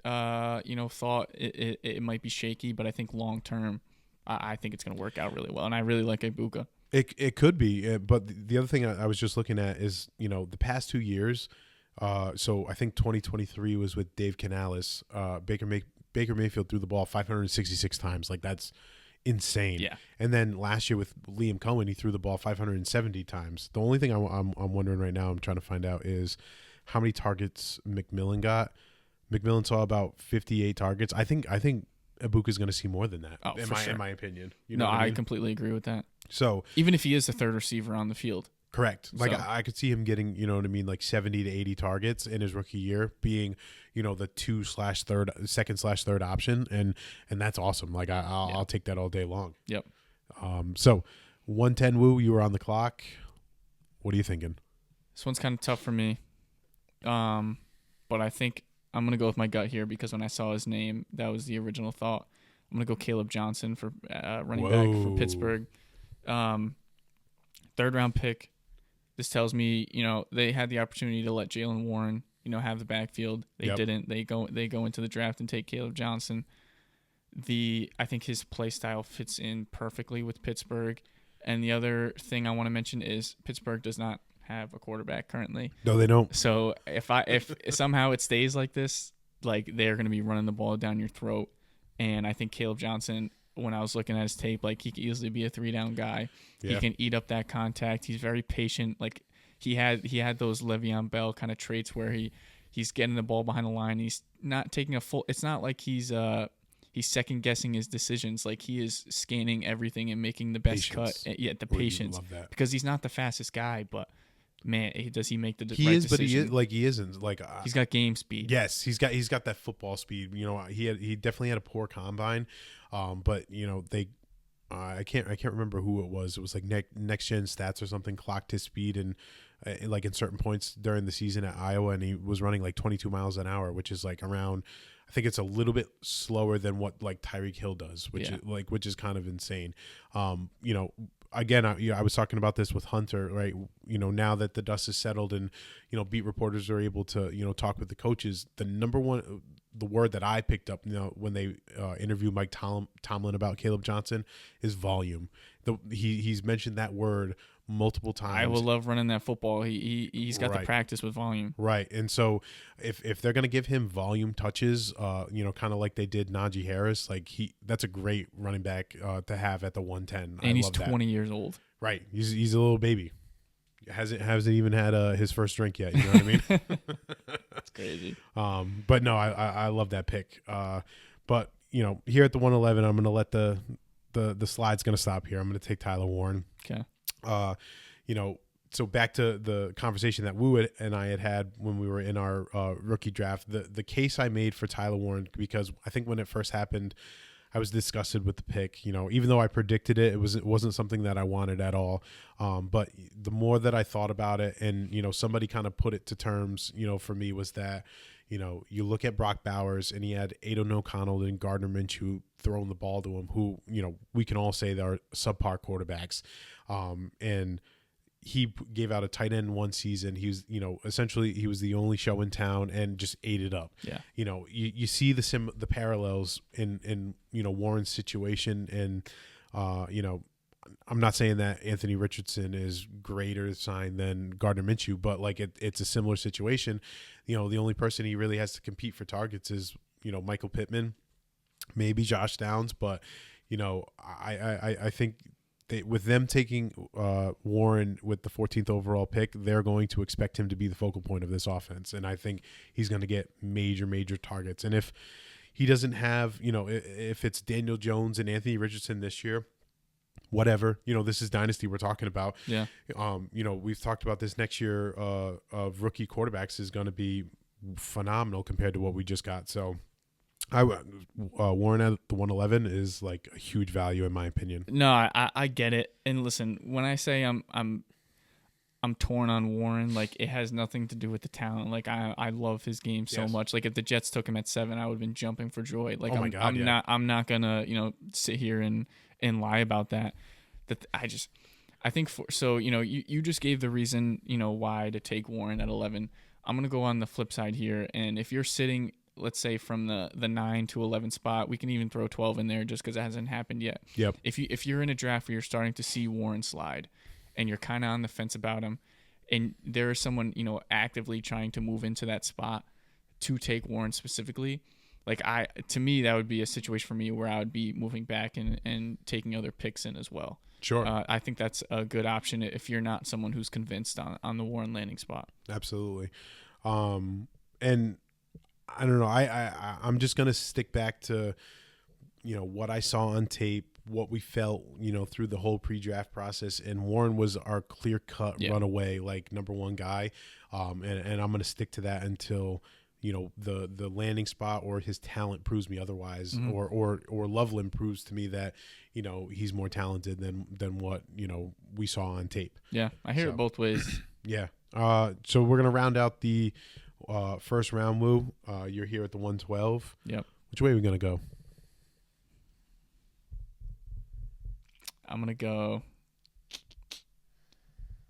you know, thought it might be shaky, but I think long-term, I think it's going to work out really well, and I really like Egbuka. It could be, but the other thing I was just looking at is, you know, the past 2 years. So I think 2023 was with Dave Canales. Baker Mayfield threw the ball 566 times. Like, that's insane. Yeah. And then last year with Liam Cohen, he threw the ball 570 times. The only thing I'm wondering right now, I'm trying to find out, is how many targets McMillan got. McMillan saw about 58 targets. I think Egbuka's going to see more than that. Oh, in my opinion. You know I completely agree with that. So even if he is the 3rd receiver on the field. Correct. Like, I could see him getting, you know what I mean, like 70 to 80 targets in his rookie year, being, you know, the 2/3 option, and that's awesome. Like, I'll take that all day long. Yep. So 110 Wu, you were on the clock. What are you thinking? This one's kind of tough for me. But I think I'm going to go with my gut here because when I saw his name, that was the original thought. I'm going to go Caleb Johnson for running back for Pittsburgh. Third round pick. This tells me, they had the opportunity to let Jaylen Warren, have the backfield. They didn't. They go into the draft and take Caleb Johnson. I think his play style fits in perfectly with Pittsburgh. And the other thing I want to mention is Pittsburgh does not have a quarterback currently. No, they don't. So if somehow it stays like this, like they're going to be running the ball down your throat. And I think Caleb Johnson, when I was looking at his tape, like he could easily be a 3-down guy. Yeah. He can eat up that contact. He's very patient. Like he had those Le'Veon Bell kind of traits where he's getting the ball behind the line. He's not taking a full. It's not like he's second guessing his decisions. Like he is scanning everything and making the best cut. Yeah, the patience. Love that. Because he's not the fastest guy, but man, does he make the right decision? But he isn't. Like he's got game speed. Yes, he's got that football speed. He definitely had a poor combine, but they. I can't remember who it was. It was like Next Gen Stats or something clocked his speed and like in certain points during the season at Iowa, and he was running like 22 miles an hour, which is like around. I think it's a little bit slower than what like Tyreek Hill does, which is kind of insane. Again, I was talking about this with Hunter, right? Now that the dust is settled and beat reporters are able to talk with the coaches, the word that I picked up when they interviewed Mike Tomlin about Caleb Johnson is volume. He's mentioned that word multiple times. I will love running that football. He's got the practice with volume. Right. And so if they're going to give him volume touches, kind of like they did Najee Harris, like that's a great running back to have at the 110. And he's 20 years old. Right. He's a little baby. Hasn't even had his first drink yet. You know what I mean? That's crazy. But no, I love that pick. But here at the 111, I'm going to let the slide's going to stop here. I'm going to take Tyler Warren. Okay. So back to the conversation that Wu and I had when we were in our rookie draft, the case I made for Tyler Warren, because I think when it first happened, I was disgusted with the pick. Even though I predicted it, it wasn't something that I wanted at all. But the more that I thought about it, and somebody kind of put it to terms, for me, was that you look at Brock Bowers and he had Aiden O'Connell and Gardner Minshew throwing the ball to him, who we can all say they are subpar quarterbacks, and he gave out a tight end one season. He was, essentially he was the only show in town and just ate it up. Yeah. You see the parallels in Warren's situation, and I'm not saying that Anthony Richardson is greater sign than Gardner Minshew, but like it's a similar situation. The only person he really has to compete for targets is Michael Pittman, maybe Josh Downs, but I think. With them taking Warren with the 14th overall pick, they're going to expect him to be the focal point of this offense. And I think he's going to get major targets. And if he doesn't have, if it's Daniel Jones and Anthony Richardson this year, whatever, this is dynasty we're talking about. Yeah. We've talked about this next year of rookie quarterbacks is going to be phenomenal compared to what we just got. So Warren at the 111 is like a huge value in my opinion. No, I get it. And listen, when I say I'm torn on Warren, like it has nothing to do with the talent. Like I love his game so much. Like if the Jets took him at 7, I would have been jumping for joy. Like I'm not gonna sit here and lie about that. I think you just gave the reason why to take Warren at 11. I'm gonna go on the flip side here, and if you're sitting, let's say from the 9 to 11 spot, we can even throw 12 in there just because it hasn't happened yet. Yep. If you're in a draft where you're starting to see Warren slide, and you're kind of on the fence about him, and there is someone actively trying to move into that spot to take Warren specifically, to me that would be a situation for me where I would be moving back and taking other picks in as well. Sure. I think that's a good option if you're not someone who's convinced on the Warren landing spot. Absolutely. And I don't know. I'm just gonna stick back to, what I saw on tape, what we felt, through the whole pre-draft process, and Warren was our clear-cut runaway, like number one guy, and I'm gonna stick to that until, the landing spot or his talent proves me otherwise, Mhm. or Loveland proves to me that he's more talented than what we saw on tape. Yeah, I hear So. it both ways. Yeah. So we're gonna round out the first round. Wu, you're here at the 112. Yep. Which way are we gonna go? I'm gonna go.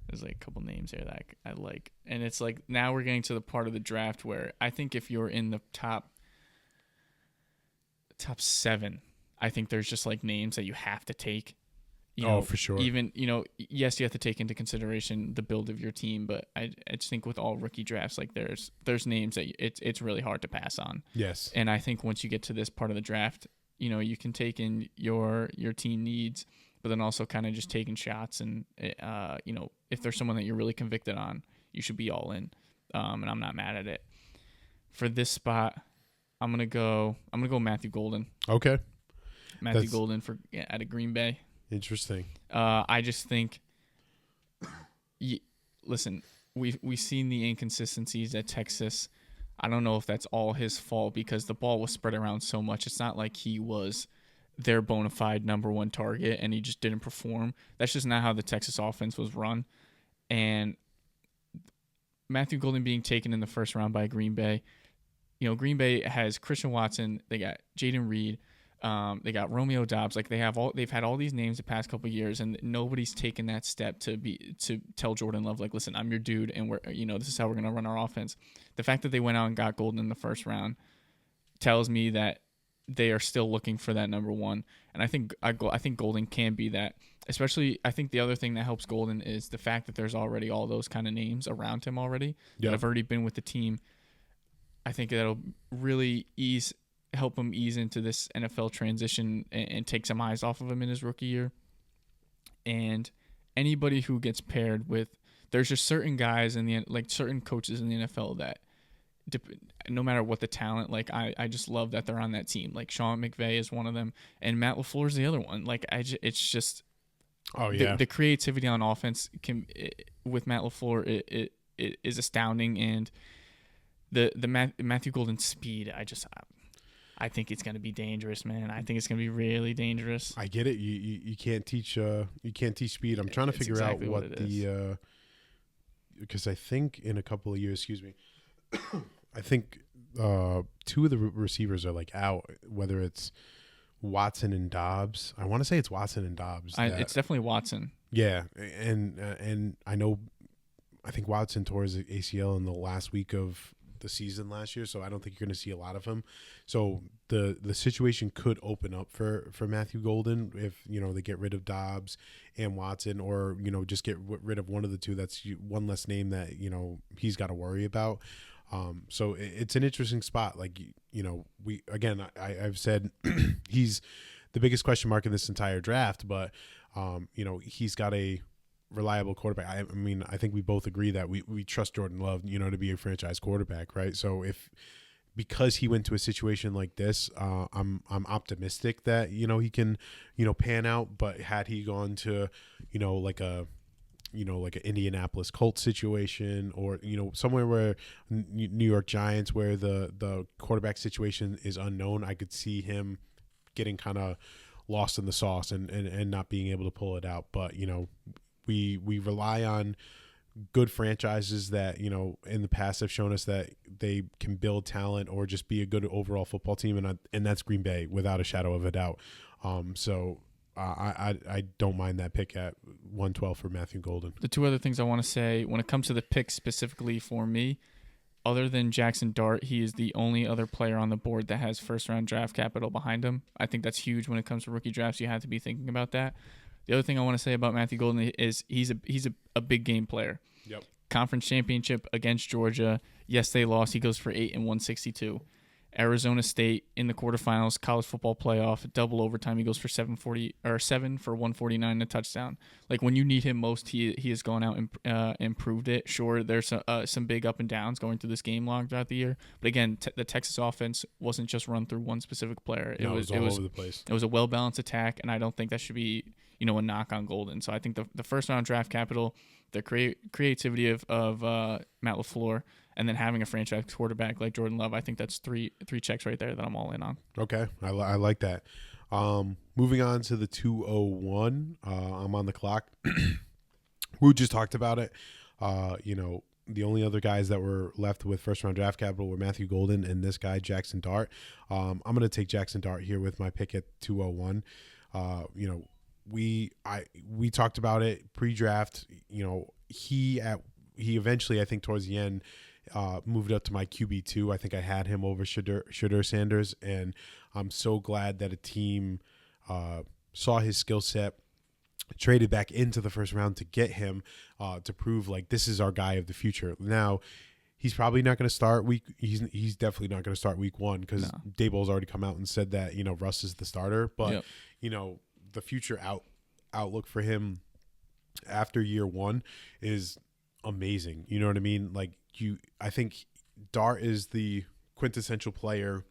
There's like a couple names there that I like, and it's like now we're getting to the part of the draft where I think if you're in the top 7, I think there's just like names that you have to take. For sure. Even yes, you have to take into consideration the build of your team, but I just think with all rookie drafts, like there's names that it's really hard to pass on. Yes. And I think once you get to this part of the draft, you can take in your team needs, but then also kind of just taking shots. And, if there's someone that you're really convicted on, you should be all in. And I'm not mad at it. For this spot, I'm going to go Matthew Golden. Okay. Matthew Golden out of Green Bay. Interesting. I just think, listen, we've seen the inconsistencies at Texas. I don't know if that's all his fault because the ball was spread around so much. It's not like he was their bona fide number one target and he just didn't perform. That's just not how the Texas offense was run. And Matthew Golden being taken in the first round by Green Bay, Green Bay has Christian Watson. They got Jaden Reed. They got Romeo Doubs. Like they've had all these names the past couple of years, and nobody's taken that step to tell Jordan Love, like, listen, I'm your dude, and we're this is how we're gonna run our offense. The fact that they went out and got Golden in the first round tells me that they are still looking for that number one, and I think Golden can be that. Especially, I think the other thing that helps Golden is the fact that there's already all those kind of names around him already that have already been with the team. I think that'll really help him ease into this NFL transition and take some eyes off of him in his rookie year. And anybody who gets paired with, there's just certain guys certain coaches in the NFL that no matter what the talent, I just love that they're on that team. Like Sean McVay is one of them, and Matt LaFleur is the other one. It's just, the creativity on offense with Matt LaFleur it is astounding, and the Matthew Golden speed, I think it's going to be dangerous, man. I think it's going to be really dangerous. I get it. You can't teach speed. I'm trying to figure exactly out what the because I think in a couple of years, excuse me, I think 2 of the receivers are out, whether it's Watson and Dobbs. I want to say it's Watson and Dobbs. It's definitely Watson. Yeah, and I think Watson tore his ACL in the last week of the season last year, so I don't think you're going to see a lot of him. So the situation could open up for Matthew Golden if they get rid of Dobbs and Watson, or just get rid of one of the two. That's one less name that he's got to worry about. So it's an interesting spot. I've said he's the biggest question mark in this entire draft, but he's got a reliable quarterback. I mean, I think we both agree that we trust Jordan Love, to be a franchise quarterback, right? So because he went to a situation like this, I'm optimistic that he can pan out. But had he gone to like an Indianapolis Colts situation, or somewhere where New York Giants, where the quarterback situation is unknown, I could see him getting kind of lost in the sauce and not being able to pull it out. But we rely on good franchises that in the past have shown us that they can build talent or just be a good overall football team, and that's Green Bay without a shadow of a doubt. I don't mind that pick at 112 for Matthew Golden. The 2 other things I want to say when it comes to the pick specifically for me, other than Jackson Dart, he is the only other player on the board that has first-round draft capital behind him. I think that's huge when it comes to rookie drafts. You have to be thinking about that. The other thing I want to say about Matthew Golden is he's a big game player. Yep. Conference championship against Georgia. Yes, they lost. He goes for 8 and 162. Arizona State in the quarterfinals, college football playoff, double overtime. He goes for 7 for 149 and a touchdown. When you need him most, he has gone out and improved it. Sure, there's some big up and downs going through this game log throughout the year, but again, the Texas offense wasn't just run through one specific player. It was all over the place. It was a well balanced attack, and I don't think that should be a knock on Golden. So I think the first round draft capital, the creativity of Matt LaFleur, and then having a franchise quarterback like Jordan Love, I think that's three checks right there that I'm all in on. Okay, I like that. Moving on to the 201, I'm on the clock. We just talked about it. The only other guys that were left with first-round draft capital were Matthew Golden and this guy, Jackson Dart. I'm going to take Jackson Dart here with my pick at 201. We talked about it pre-draft. He eventually, I think towards the end, moved up to my QB2. I think I had him over Shadur Sanders, and I'm so glad that a team saw his skill set, traded back into the first round to get him, to prove like this is our guy of the future. Now, he's probably not going to start he's definitely not going to start week 1 because Daboll's already come out and said that Russ is the starter. But the future outlook for him after year 1 is amazing. You know what I mean? Like I think Dart is the quintessential player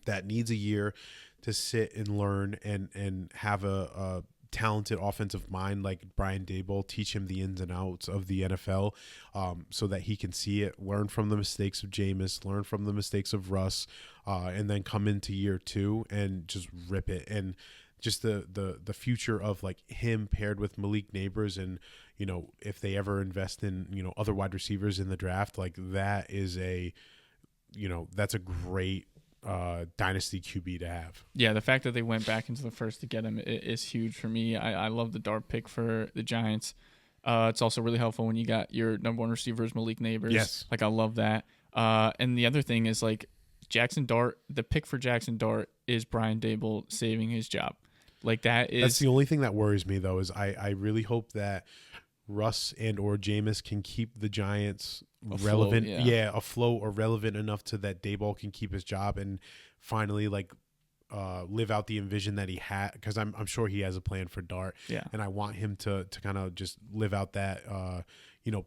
that needs a year to sit and learn and have a talented offensive mind like Brian Daboll, teach him the ins and outs of the NFL, so that he can see it, learn from the mistakes of Jameis, learn from the mistakes of Russ, and then come into year 2 and just rip it. And just the future of like him paired with Malik Neighbors, and if they ever invest in other wide receivers in the draft, like that is that's a great dynasty QB to have. Yeah, the fact that they went back into the first to get him is huge for me. I love the Dart pick for the Giants. It's also really helpful when you got your number 1 receiver is Malik Neighbors. Yes. Like I love that. And the other thing is like Jackson Dart, the pick for Jackson Dart is Brian Daboll saving his job. Like that's the only thing that worries me though, is I really hope that Russ and or Jameis can keep the Giants relevant, afloat or relevant enough to that Daboll can keep his job and finally live out the envision that he had, because I'm sure he has a plan for Dart, and I want him to kind of just live out that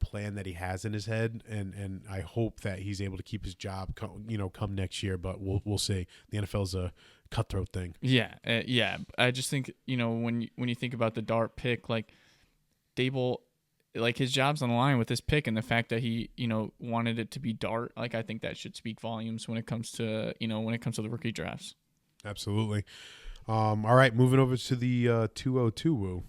plan that he has in his head, and I hope that he's able to keep his job come next year, but we'll see. The NFL's a cutthroat thing. I just think when you think about the Dart pick, like Daboll, like his job's on the line with this pick, and the fact that he wanted it to be Dart, like I think that should speak volumes when it comes to the rookie drafts. Absolutely. All right, moving over to the 202. Woo,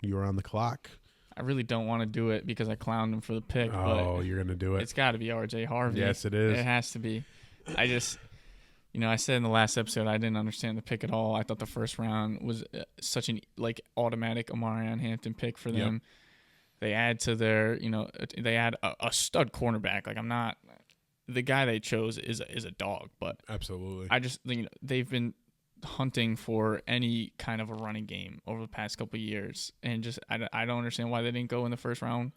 you are on the clock. I really don't want to do it because I clowned him for the pick. Oh, you're gonna do it. It's got to be RJ Harvey. Yes, it is. It has to be. I just. I said in the last episode I didn't understand the pick at all. I thought the first round was such an automatic Omarion Hampton pick for them. Yep. They add to their, they add a stud cornerback. Like the guy they chose is a dog, but absolutely. I just think they've been hunting for any kind of a running game over the past couple of years, and just I don't understand why they didn't go in the first round.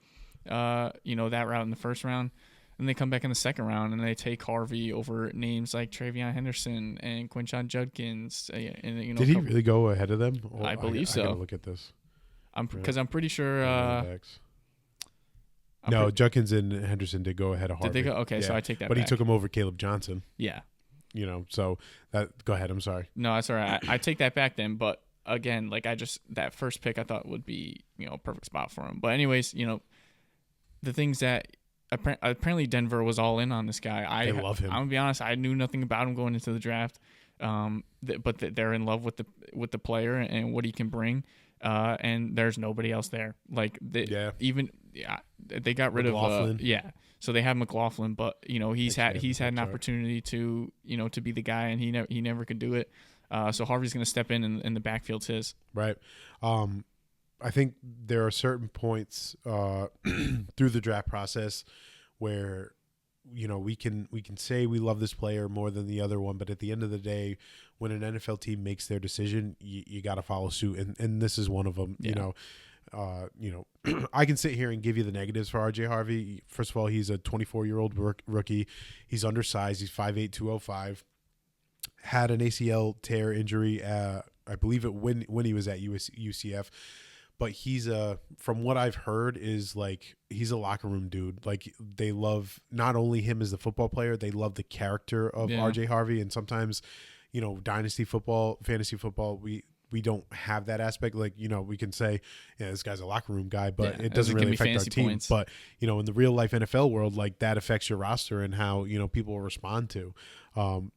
That route in the first round. And they come back in the second round and they take Harvey over names like Travion Henderson and Quinshon Judkins. And did he really go ahead of them? I believe so. I gotta look at this. Because I'm pretty sure. No, Judkins and Henderson did go ahead of Harvey. Did they go? Okay, so I take that. But back. He took him over Caleb Johnson. Yeah. So that. Go ahead. I'm sorry. No, that's all right. I take that back then. But again, that first pick I thought would be a perfect spot for him. But anyways, the things that. Apparently Denver was all in on this guy. I love him. I'm gonna be honest. I knew nothing about him going into the draft, but they're in love with the player and what he can bring. And there's nobody else there. They got rid McLaughlin. of So they have McLaughlin, but he's had an opportunity to to be the guy, and he never could do it. So Harvey's gonna step in the backfield's his. Right. I think there are certain points through the draft process where we can say we love this player more than the other one, but at the end of the day, when an NFL team makes their decision, you got to follow suit, and this is one of them. Yeah. I can sit here and give you the negatives for RJ Harvey. First of all, he's a 24-year-old rookie. He's undersized. He's 5'8", 205. Had an ACL tear injury. I believe it when he was at UCF. But he's from what I've heard is he's a locker room dude. They love not only him as the football player, they love the character of RJ Harvey. And sometimes, dynasty football, fantasy football, we don't have that aspect. Like, we can say, yeah, this guy's a locker room guy, but it doesn't give really me affect our fancy team. points. But, in the real life NFL world, like that affects your roster and how, people will respond to.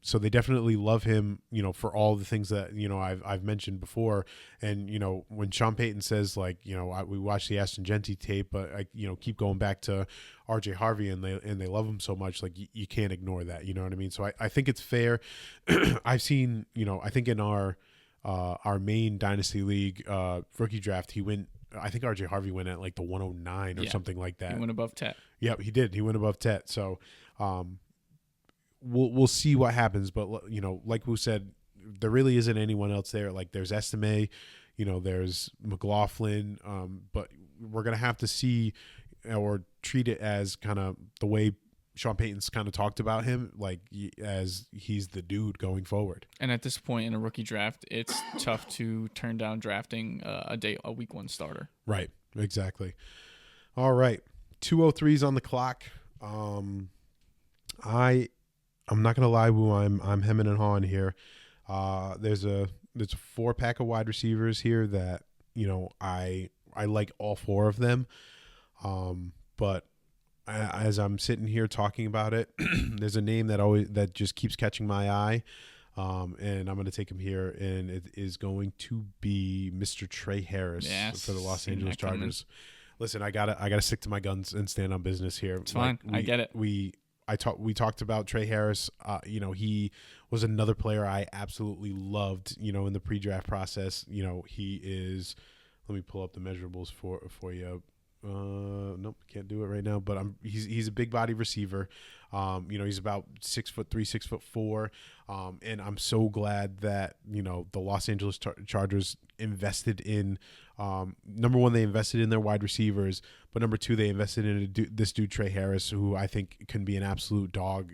So they definitely love him, for all the things that, I've mentioned before. And, when Sean Payton says, like, we watched the Aston Genty tape, but I, keep going back to RJ Harvey and they love him so much, like you can't ignore that. You know what I mean? So I think it's fair. I've seen, I think in our main dynasty league rookie draft, I think RJ Harvey went at like the 109 or something like that. He went above Tet. Yep, he did. He went above Tet. So we'll see what happens. But, like we said, there really isn't anyone else there. Like there's Estime, there's McLaughlin, but we're going to have to see or treat it as kind of the way Sean Payton's kind of talked about him, like as he's the dude going forward. And at this point in a rookie draft, it's tough to turn down drafting a week 1 starter. Right. Exactly. All right. 203's on the clock. I'm not gonna lie, Wu, I'm hemming and hawing here. There's a 4-pack of wide receivers here that I like all 4 of them, but as I'm sitting here talking about it, there's a name that just keeps catching my eye, and I'm gonna take him here, and it is going to be Mr. Trey Harris for the Los Angeles Chargers. Listen, I gotta stick to my guns and stand on business here. It's fine. I get it. We talked about Trey Harris. He was another player I absolutely loved. In the pre-draft process. He is. Let me pull up the measurables for you. Nope, can't do it right now. But he's a big body receiver. He's about 6'3", 6'4", and I'm so glad that the Los Angeles Chargers invested in. Number one, they invested in their wide receivers, but number 2, they invested in this dude Trey Harris, who I think can be an absolute dog.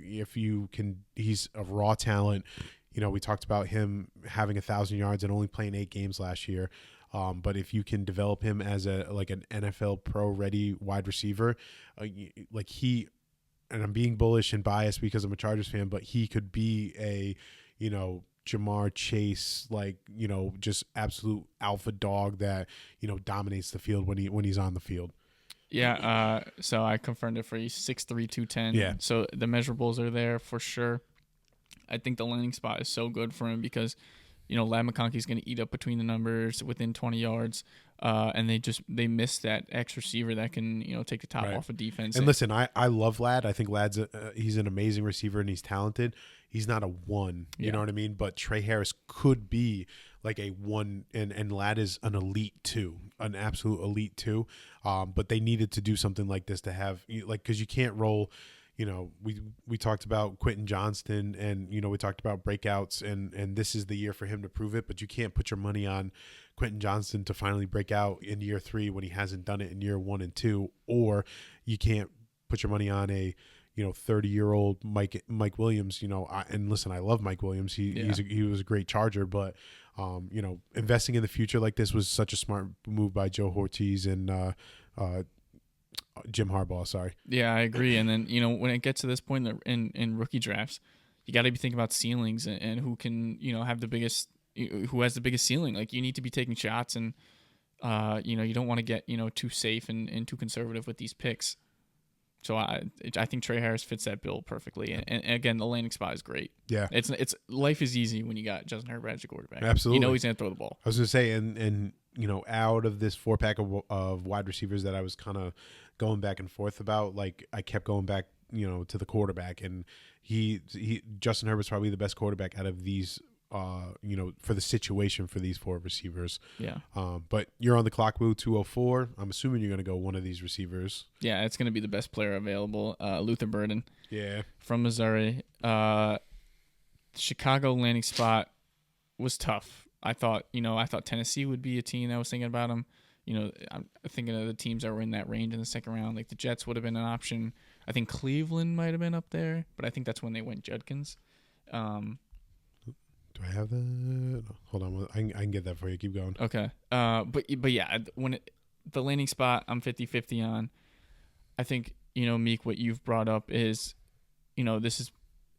He's a raw talent. We talked about him having 1,000 yards and only playing 8 games last year. But if you can develop him as an NFL pro ready wide receiver, and I'm being bullish and biased because I'm a Chargers fan, but he could be a, Jamar Chase, just absolute alpha dog that, dominates the field when he's on the field. Yeah. So I confirmed it for you. 6'3", 210. Yeah. So the measurables are there for sure. I think the landing spot is so good for him because, Lad McConkey's going to eat up between the numbers within 20 yards, and they miss that X receiver that can take the top off of defense. And listen, I love Lad. I think Lad's he's an amazing receiver and he's talented. He's not a 1, you know what I mean? But Trey Harris could be like a 1, and Lad is an elite 2, an absolute elite 2. But they needed to do something like this to have because you can't roll. We talked about Quentin Johnston and, we talked about breakouts and this is the year for him to prove it, but you can't put your money on Quentin Johnston to finally break out in year 3 when he hasn't done it in year 1 and 2, or you can't put your money on a, 30-year-old Mike Williams, and listen, I love Mike Williams. He was a great Charger, but, investing in the future like this was such a smart move by Joe Ortiz and, Jim Harbaugh, sorry. Yeah, I agree. And then, when it gets to this point in rookie drafts, you got to be thinking about ceilings and who can, have the biggest, who has the biggest ceiling. Like you need to be taking shots and, you don't want to get, too safe and too conservative with these picks. So I think Trey Harris fits that bill perfectly. And again, the landing spot is great. Yeah. It's life is easy when you got Justin Herbert as your quarterback. Absolutely. He's going to throw the ball. I was going to say, and out of this 4-pack of wide receivers that I was kind of going back and forth about, like I kept going back, to the quarterback, and Justin Herbert's probably the best quarterback out of these, for the situation for these 4 receivers. Yeah. But you're on the clock, Wu, 204. I'm assuming you're going to go one of these receivers. Yeah, it's going to be the best player available, Luther Burden. Yeah. From Missouri. Chicago landing spot was tough. I thought Tennessee would be a team that was thinking about him. I'm thinking of the teams that were in that range in the second round. Like the Jets would have been an option. I think Cleveland might have been up there, but I think that's when they went Judkins. Do I have that? Hold on. I can get that for you. Keep going. Okay. But yeah, the landing spot, I'm 50-50 on. I think, Meek, what you've brought up is, this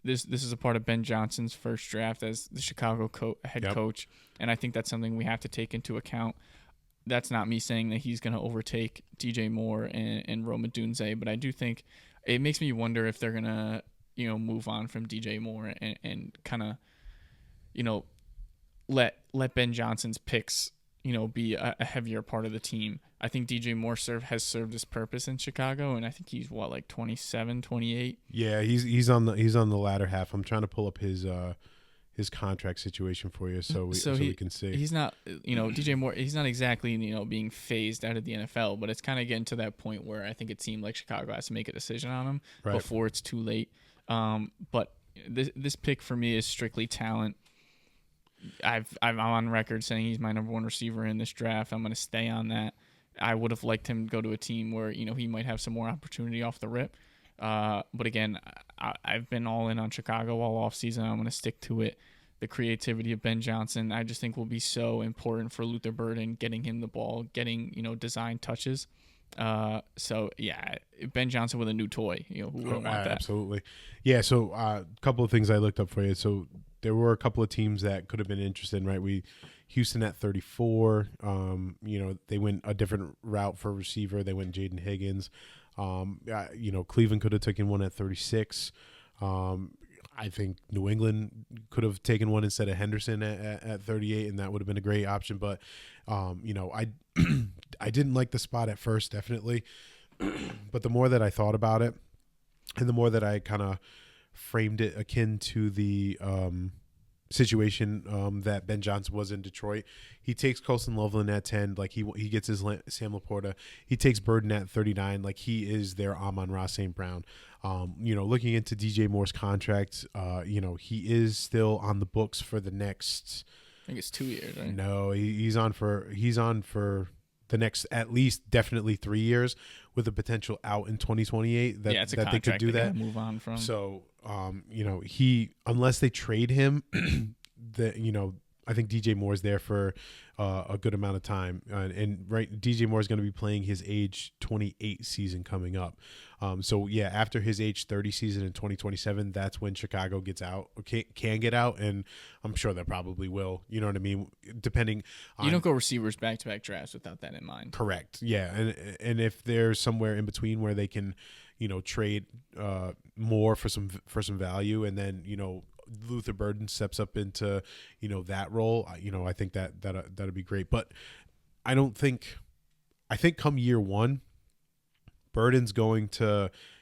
this is a part of Ben Johnson's first draft as the Chicago head coach, and I think that's something we have to take into account. That's not me saying that he's going to overtake DJ Moore and Rome Odunze, but I do think it makes me wonder if they're going to, move on from DJ Moore and kind of, let Ben Johnson's picks, be a heavier part of the team. I think DJ Moore has served his purpose in Chicago, and I think he's 27, 28. Yeah, he's on the latter half. I'm trying to pull up his contract situation for you so we can see. He's not, DJ Moore, he's not exactly, being phased out of the NFL, but it's kind of getting to that point where I think it seemed like Chicago has to make a decision on him before it's too late. But this pick for me is strictly talent. I'm on record saying he's my number one receiver in this draft. I'm going to stay on that. I would have liked him to go to a team where, he might have some more opportunity off the rip. But again, I've been all in on Chicago all offseason. I'm going to stick to it. The creativity of Ben Johnson, I just think will be so important for Luther Burden, getting him the ball, getting, design touches. So yeah, Ben Johnson with a new toy, who wouldn't want that? Absolutely. Yeah. So a couple of things I looked up for you. So there were a couple of teams that could have been interested in, right? Houston at 34, they went a different route for receiver. They went Jaden Higgins. Cleveland could have taken one at 36. I think New England could have taken one instead of Henderson at 38, and that would have been a great option. But, I didn't like the spot at first, definitely. But the more that I thought about it and the more that I kind of framed it akin to the situation that Ben Johnson was in Detroit, he takes Colson Loveland at 10, like he gets his Sam Laporta. He takes Burden at 39, like he is their Amon-Ra St. Brown. Looking into DJ Moore's contract, he is still on the books for the next, I think it's 2 years, right? No, he's on for the next at least definitely 3 years with a potential out in 2028 that they could do that. Move on from. So, he, unless they trade him, I think DJ Moore is there for a good amount of time. DJ Moore is going to be playing his age 28 season coming up. After his age 30 season in 2027, that's when Chicago gets out, can get out, and I'm sure they probably will. You know what I mean? Depending on, you don't go receivers back-to-back drafts without that in mind. Correct. Yeah, and if there's somewhere in between where they can, trade more for some value, and then Luther Burden steps up into that role, I think that'd be great. But I think come year one, Burden's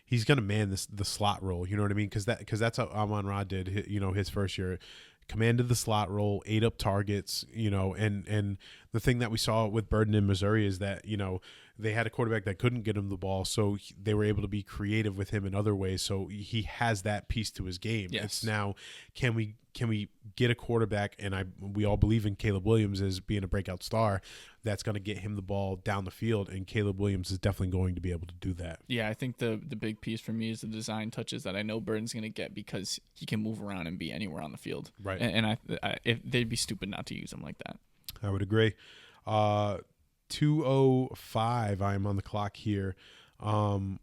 he's going to man the slot role. You know what I mean? Because that's how Amon-Ra did. His first year, commanded the slot role, ate up targets. And the thing that we saw with Burden in Missouri is that they had a quarterback that couldn't get him the ball, so they were able to be creative with him in other ways. So he has that piece to his game. Yes. It's now, can we get a quarterback, and we all believe in Caleb Williams as being a breakout star, that's going to get him the ball down the field, and Caleb Williams is definitely going to be able to do that. Yeah, I think the big piece for me is the design touches that I know Burden's going to get because he can move around and be anywhere on the field. Right. And if they'd be stupid not to use him like that. I would agree. 2:05. I'm on the clock here. The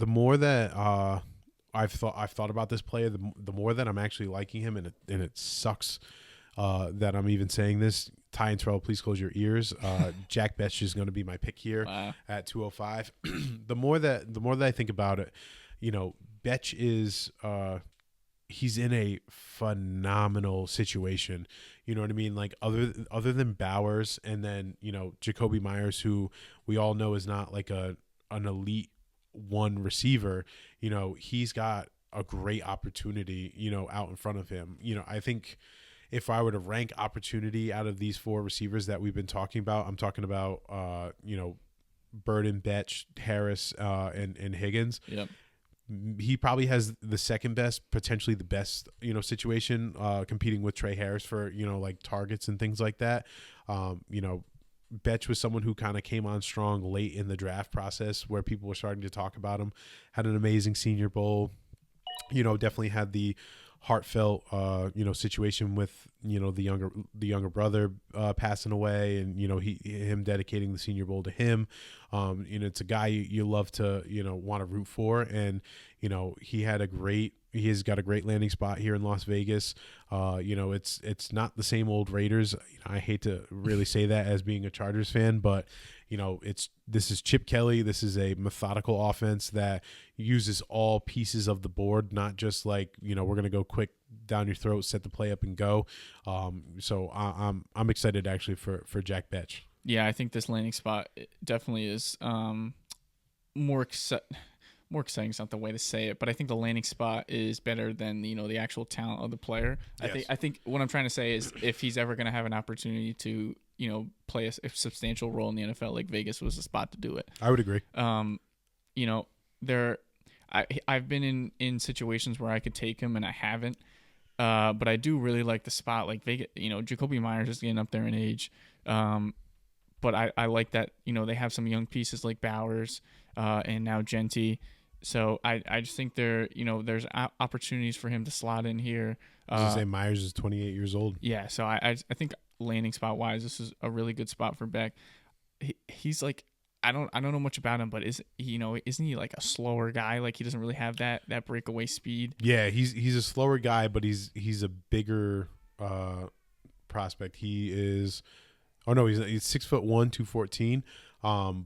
more that I've thought about this player, the more that I'm actually liking him, and it sucks that I'm even saying this. Ty and Terrell, please close your ears. Jack Betch is going to be my pick here. Wow. At 2:05. The more that I think about it, Betch is he's in a phenomenal situation. You know what I mean? Like other than Bowers, and then Jacoby Myers, who we all know is not like an elite one receiver. He's got a great opportunity out in front of him. I think if I were to rank opportunity out of these four receivers that we've been talking about, I'm talking about Burden, Betch, Harris, and Higgins. Yep. He probably has the second best, potentially the best, situation, competing with Trey Harris for, like targets and things like that. Betch was someone who kind of came on strong late in the draft process where people were starting to talk about him, had an amazing Senior Bowl, definitely had the heartfelt, situation with the younger brother passing away, and him dedicating the Senior Bowl to him. It's a guy you love to want to root for, and he has got a great landing spot here in Las Vegas. It's not the same old Raiders. I hate to really say that as being a Chargers fan, but this is Chip Kelly. This is a methodical offense that uses all pieces of the board, not just like, we're going to go quick down your throat, set the play up and go. So I'm excited actually for Jack Betch. Yeah, I think this landing spot definitely is more exciting is not the way to say it, but I think the landing spot is better than the actual talent of the player. Yes. I think what I'm trying to say is if he's ever going to have an opportunity to play a substantial role in the NFL, like Vegas was the spot to do it. I would agree. I've been in situations where I could take him and I haven't, but I do really like the spot. Like Vegas, Jacoby Myers is getting up there in age, but I like that they have some young pieces like Bowers and now Genty. So I just think there's opportunities for him to slot in here. I was gonna say Myers is 28 years old. Yeah, so I think landing spot wise, this is a really good spot for Beck. He's like I don't know much about him, but isn't he like a slower guy? Like he doesn't really have that breakaway speed. Yeah, he's a slower guy, but he's a bigger prospect. He is. Oh no, he's 6'1", 214.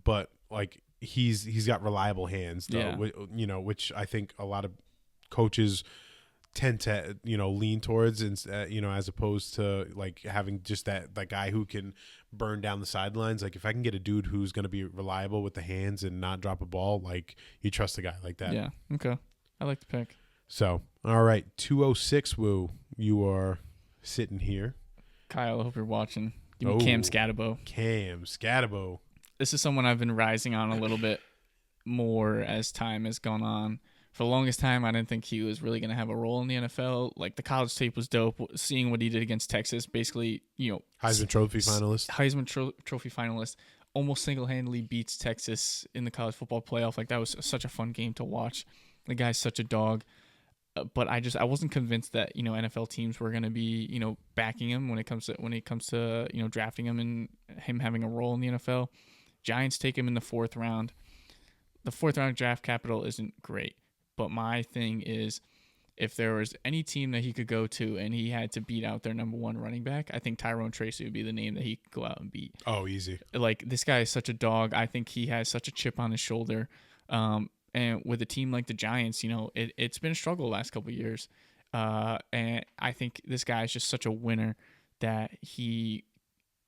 But like he's got reliable hands though. Yeah. Which I think a lot of coaches tend to lean towards, and as opposed to like having just that guy who can burn down the sidelines. Like if I can get a dude who's going to be reliable with the hands and not drop a ball, like you trust a guy like that. Yeah. Okay. I like the pick. So all right, 206 Woo, you are sitting here. Kyle, I hope you're watching. Give me Cam Scatabo. Cam Scatabo. This is someone I've been rising on a little bit more as time has gone on. For the longest time, I didn't think he was really going to have a role in the NFL. Like, the college tape was dope. Seeing what he did against Texas, basically, Heisman Trophy finalist. Almost single-handedly beats Texas in the college football playoff. Like, that was such a fun game to watch. The guy's such a dog. But I wasn't convinced that NFL teams were going to be backing him when it comes to drafting him and him having a role in the NFL. Giants take him in the 4th round. The 4th round draft capital isn't great, but my thing is, if there was any team that he could go to and he had to beat out their number 1 running back, I think Tyrone Tracy would be the name that he could go out and beat. Oh, easy. Like, this guy is such a dog. I think he has such a chip on his shoulder. And with a team like the Giants, it's been a struggle the last couple of years. And I think this guy is just such a winner that he,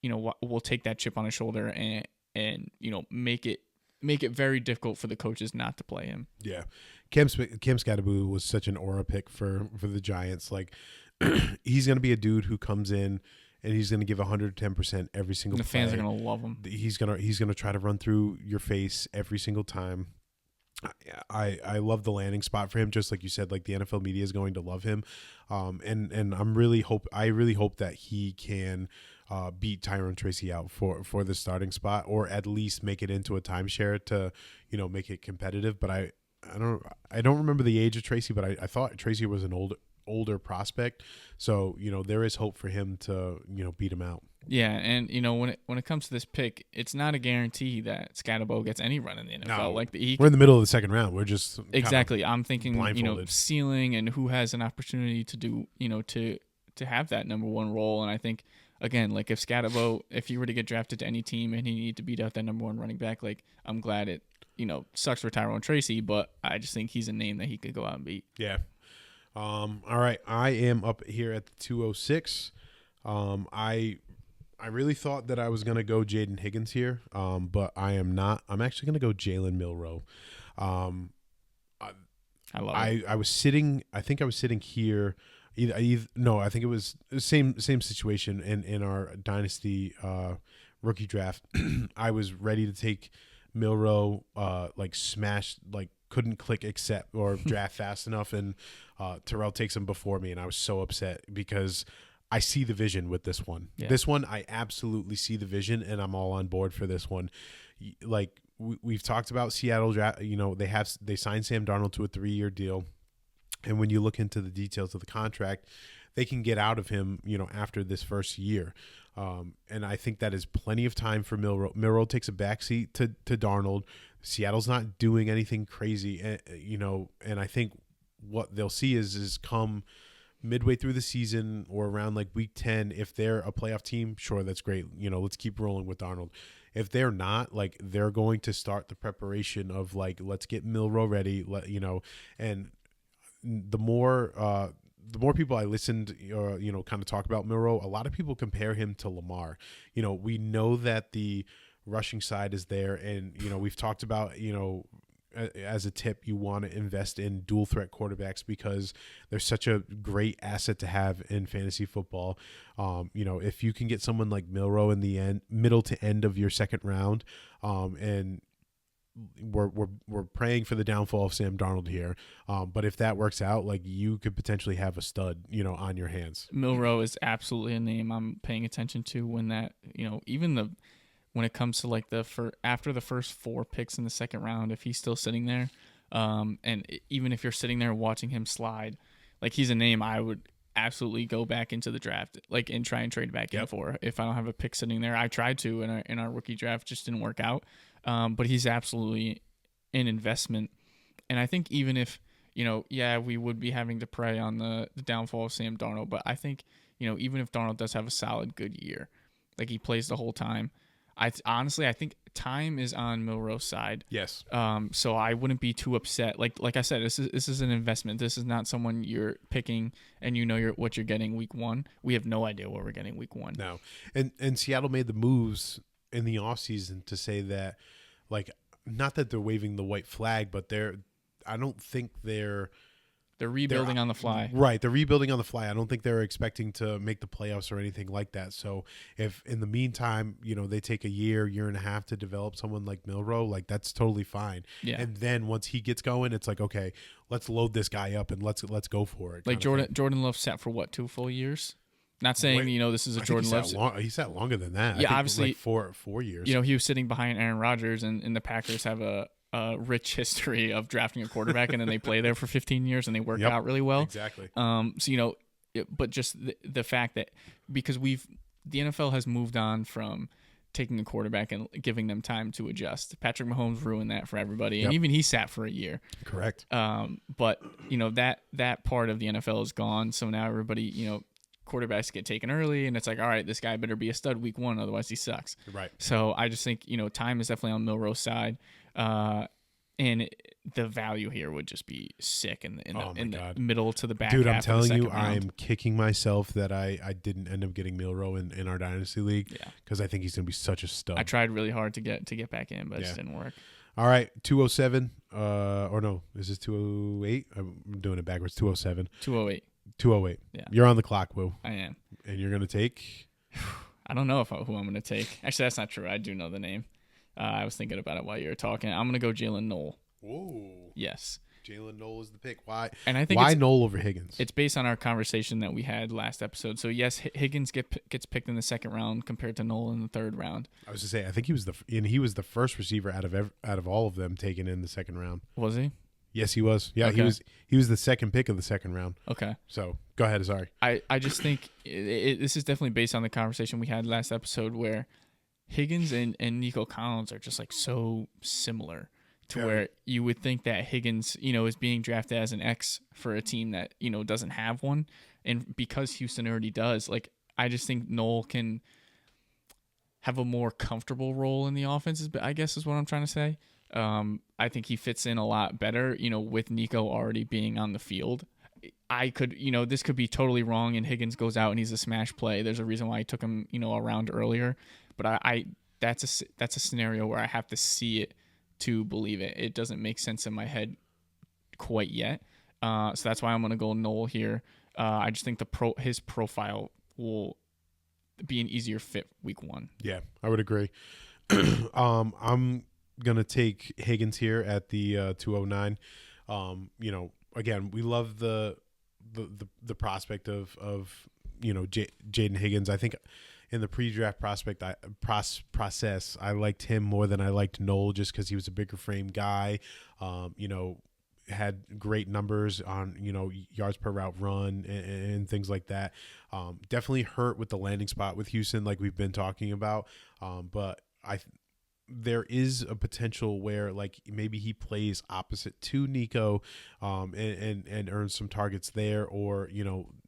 will take that chip on his shoulder and make it very difficult for the coaches not to play him. Yeah. Cam Scatabo was such an aura pick for the Giants. Like, he's going to be a dude who comes in and he's going to give 110% every single play. The fans are going to love him. He's going to try to run through your face every single time. I love the landing spot for him, just like you said. Like, the NFL media is going to love him, and I really hope that he can beat Tyrone Tracy out for the starting spot, or at least make it into a timeshare to make it competitive. But I don't remember the age of Tracy, but I thought Tracy was an older prospect, so there is hope for him to beat him out. Yeah, and when it comes to this pick, it's not a guarantee that Scatabo gets any run in the NFL. No, like we're in the middle of the 2nd round. We're just exactly. I'm thinking ceiling and who has an opportunity to do to have that number 1 role. And I think again, like if Scatabo, if he were to get drafted to any team and he needed to beat out that number 1 running back, like I'm glad it sucks for Tyrone Tracy, but I just think he's a name that he could go out and beat. Yeah. All right, I am up here at the 206. I really thought that I was going to go Jaden Higgins here, but I am not. I'm actually going to go Jalen Milroe. I love it. I was sitting. I think I was sitting here. I think it was the same situation in our dynasty rookie draft. I was ready to take Milroe, couldn't click accept or draft fast enough, and Terrell takes him before me, and I was so upset because I see the vision with this one. Yeah. This one, I absolutely see the vision, and I'm all on board for this one. Like we've talked about Seattle, they signed Sam Darnold to a 3-year deal, and when you look into the details of the contract, they can get out of him, after this first year. And I think that is plenty of time for Milroe. Milroe takes a backseat to Darnold. Seattle's not doing anything crazy, and I think what they'll see is come midway through the season or around like week 10, if they're a playoff team, sure, that's great. Let's keep rolling with Darnold. If they're not, like, they're going to start the preparation of like, let's get Milroe ready, and the more people I listened, kind of talk about Milroe, a lot of people compare him to Lamar. We know that the rushing side is there, and we've talked about, as a tip, you want to invest in dual threat quarterbacks because they're such a great asset to have in fantasy football. If you can get someone like Milroe in the middle to end of your second round, and we're praying for the downfall of Sam Darnold here, but if that works out, like, you could potentially have a stud, on your hands. Milroe is absolutely a name I'm paying attention to when that, even when it comes to like after the first 4 picks in the second round, if he's still sitting there, and even if you're sitting there watching him slide, like, he's a name I would absolutely go back into the draft, like, and try and trade back in for if I don't have a pick sitting there. I tried to in our rookie draft, just didn't work out. But he's absolutely an investment, and I think even if we would be having to prey on the downfall of Sam Darnold, but I think even if Darnold does have a solid good year, like, he plays the whole time, I think time is on Milroe's side. Yes. So I wouldn't be too upset. Like I said, this is an investment. This is not someone you're picking and what you're getting week 1. We have no idea what we're getting week 1. No. And Seattle made the moves in the offseason to say that, like, not that they're waving the white flag, but I don't think they're rebuilding on the fly. Right. They're rebuilding on the fly. I don't think they're expecting to make the playoffs or anything like that. So if in the meantime, they take a year and a half to develop someone like Milroe, like, that's totally fine. Yeah. And then once he gets going, it's like, okay, let's load this guy up and let's go for it. Like, Jordan Love sat for what, 2 full years? Not saying, this is a Jordan Love. He sat longer than that. Yeah, I think obviously. Like 4 years. He was sitting behind Aaron Rodgers, and the Packers have a rich history of drafting a quarterback, and then they play there for 15 years and they work out really well. Exactly. But just the fact that because the NFL has moved on from taking a quarterback and giving them time to adjust. Patrick Mahomes ruined that for everybody, and even he sat for a year. Correct. But that part of the NFL is gone. So now everybody, quarterbacks get taken early, and it's like, all right, this guy better be a stud week 1, otherwise he sucks. Right. So I just think time is definitely on Milroe's side. And the value here would just be sick in the middle to the back. Dude, half I'm telling you, round. I'm kicking myself that I didn't end up getting Milroe in our dynasty league, because I think he's going to be such a stud. I tried really hard to get back in, but it just didn't work. All right, 207. Or no, is this 208? I'm doing it backwards. 207. 208. 208. Yeah. You're on the clock, Woo. I am. And you're going to take? I don't know who I'm going to take. Actually, that's not true. I do know the name. I was thinking about it while you were talking. I'm going to go Jalen Noel. Whoa. Yes. Jalen Noel is the pick. Why? And I think why Noel over Higgins? It's based on our conversation that we had last episode. So yes, Higgins gets picked in the second round compared to Noel in the third round. I was to say, I think he was the first receiver out of all of them taken in the second round. Was he? Yes, he was. Yeah, okay. He was the second pick of the second round. Okay. So go ahead. Sorry. I just think this is definitely based on the conversation we had last episode where Higgins and Nico Collins are just like so similar to where you would think that Higgins, is being drafted as an X for a team that, doesn't have one. And because Houston already does, like, I just think Noel can have a more comfortable role in the offense, I guess is what I'm trying to say. I think he fits in a lot better, with Nico already being on the field. I could, this could be totally wrong and Higgins goes out and he's a smash play. There's a reason why I took him, a round earlier. But that's a scenario where I have to see it to believe it. It doesn't make sense in my head quite yet. So that's why I'm going to go Noel here. I just think his profile will be an easier fit week 1. Yeah, I would agree. I'm going to take Higgins here at the 209. Again, we love the prospect of Jaden Higgins. I think in the pre-draft process, I liked him more than I liked Noel just because he was a bigger frame guy. had great numbers on, yards per route run and things like that. Definitely hurt with the landing spot with Houston, like we've been talking about. But there is a potential where like maybe he plays opposite to Nico, and earns some targets there, or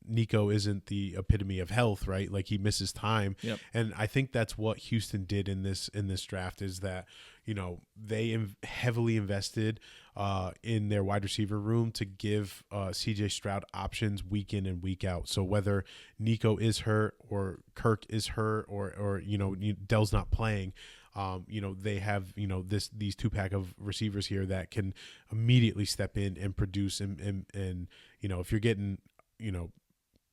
Nico isn't the epitome of health, right? Like he misses time. Yep. And I think that's what Houston did in this draft, is that they heavily invested in their wide receiver room to give CJ Stroud options week in and week out. So whether Nico is hurt or Kirk is hurt or Dell's not playing, they have these 2-pack of receivers here that can immediately step in and produce, and if you're getting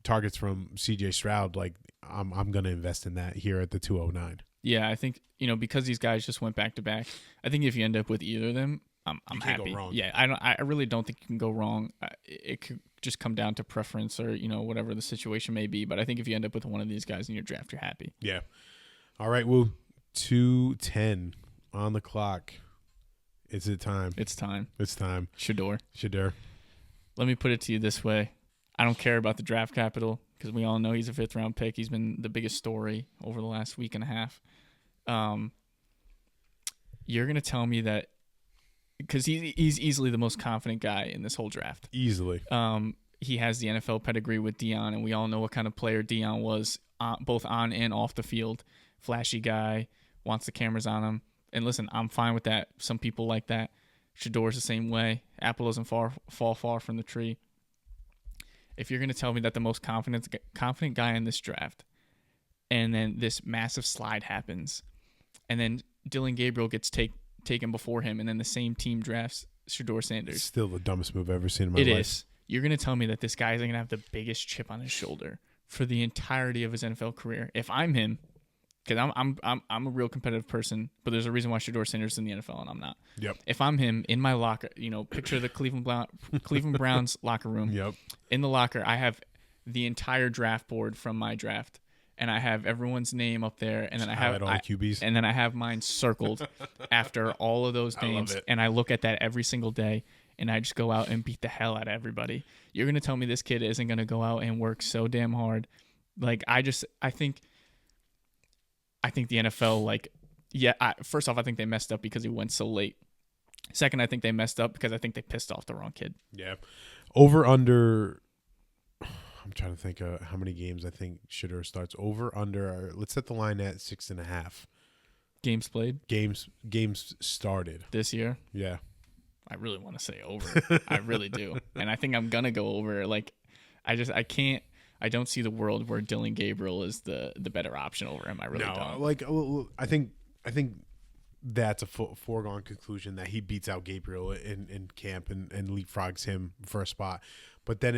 targets from CJ Stroud, like I'm gonna invest in that here at the 209. Yeah, I think because these guys just went back to back. I think if you end up with either of them, I'm can't happy. go wrong. Yeah, I really don't think you can go wrong. It could just come down to preference or whatever the situation may be. But I think if you end up with one of these guys in your draft, you're happy. Yeah. All right. Well, 2:10 on the clock. Is it time? It's time. Shedeur. Let me put it to you this way. I don't care about the draft capital because we all know he's a 5th-round pick. He's been the biggest story over the last week and a half. You're going to tell me that because he's easily the most confident guy in this whole draft. Easily. He has the NFL pedigree with Deion, and we all know what kind of player Deion was, both on and off the field. Flashy guy, wants the cameras on him. And listen, I'm fine with that. Some people like that. Shedeur's the same way. Apple doesn't fall far from the tree. If you're going to tell me that the most confident guy in this draft, and then this massive slide happens, and then Dylan Gabriel gets taken before him, and then the same team drafts Shedeur Sanders. It's still the dumbest move I've ever seen in my life. It is. You're going to tell me that this guy is going to have the biggest chip on his shoulder for the entirety of his NFL career. If I'm him, because I'm a real competitive person, but there's a reason why Shedeur Sanders is in the NFL and I'm not. Yep. If I'm him, in my locker, picture the Cleveland Browns locker room. Yep. In the locker, I have the entire draft board from my draft, and I have everyone's name up there, and then I have all the QBs, and then I have mine circled after all of those names, and I look at that every single day, and I just go out and beat the hell out of everybody. You're gonna tell me this kid isn't gonna go out and work so damn hard? Like I think the NFL, first off, I think they messed up because he went so late. Second, I think they messed up because I think they pissed off the wrong kid. Yeah. Over under. I'm trying to think of how many games I think Shedeur starts. Over under. Let's set the line at 6.5. Games played. Games started this year. Yeah. I really want to say over. I really do, and I think I'm gonna go over. I can't. I don't see the world where Dylan Gabriel is the better option over him. I really don't. I think that's a foregone conclusion that he beats out Gabriel in camp and leapfrogs him for a spot. But then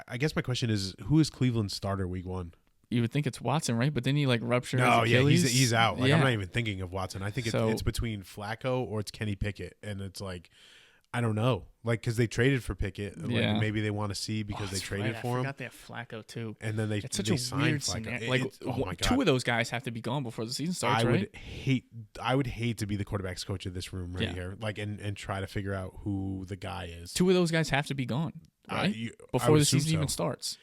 I guess my question is, who is Cleveland's starter week 1? You would think it's Watson, right? But then he ruptured his Yeah, Achilles. he's out. I'm not even thinking of Watson. I think it's between Flacco or it's Kenny Pickett, and it's I don't know, because they traded for Pickett. Yeah. Maybe they want to see because they traded for him. I forgot they have Flacco too. And then it's such they a signed weird Flacco. scenario. Oh my God. 2 of those guys have to be gone before the season starts. I would hate to be the quarterback's coach of this room here, and try to figure out who the guy is. 2 of those guys have to be gone, right? Before the season even starts.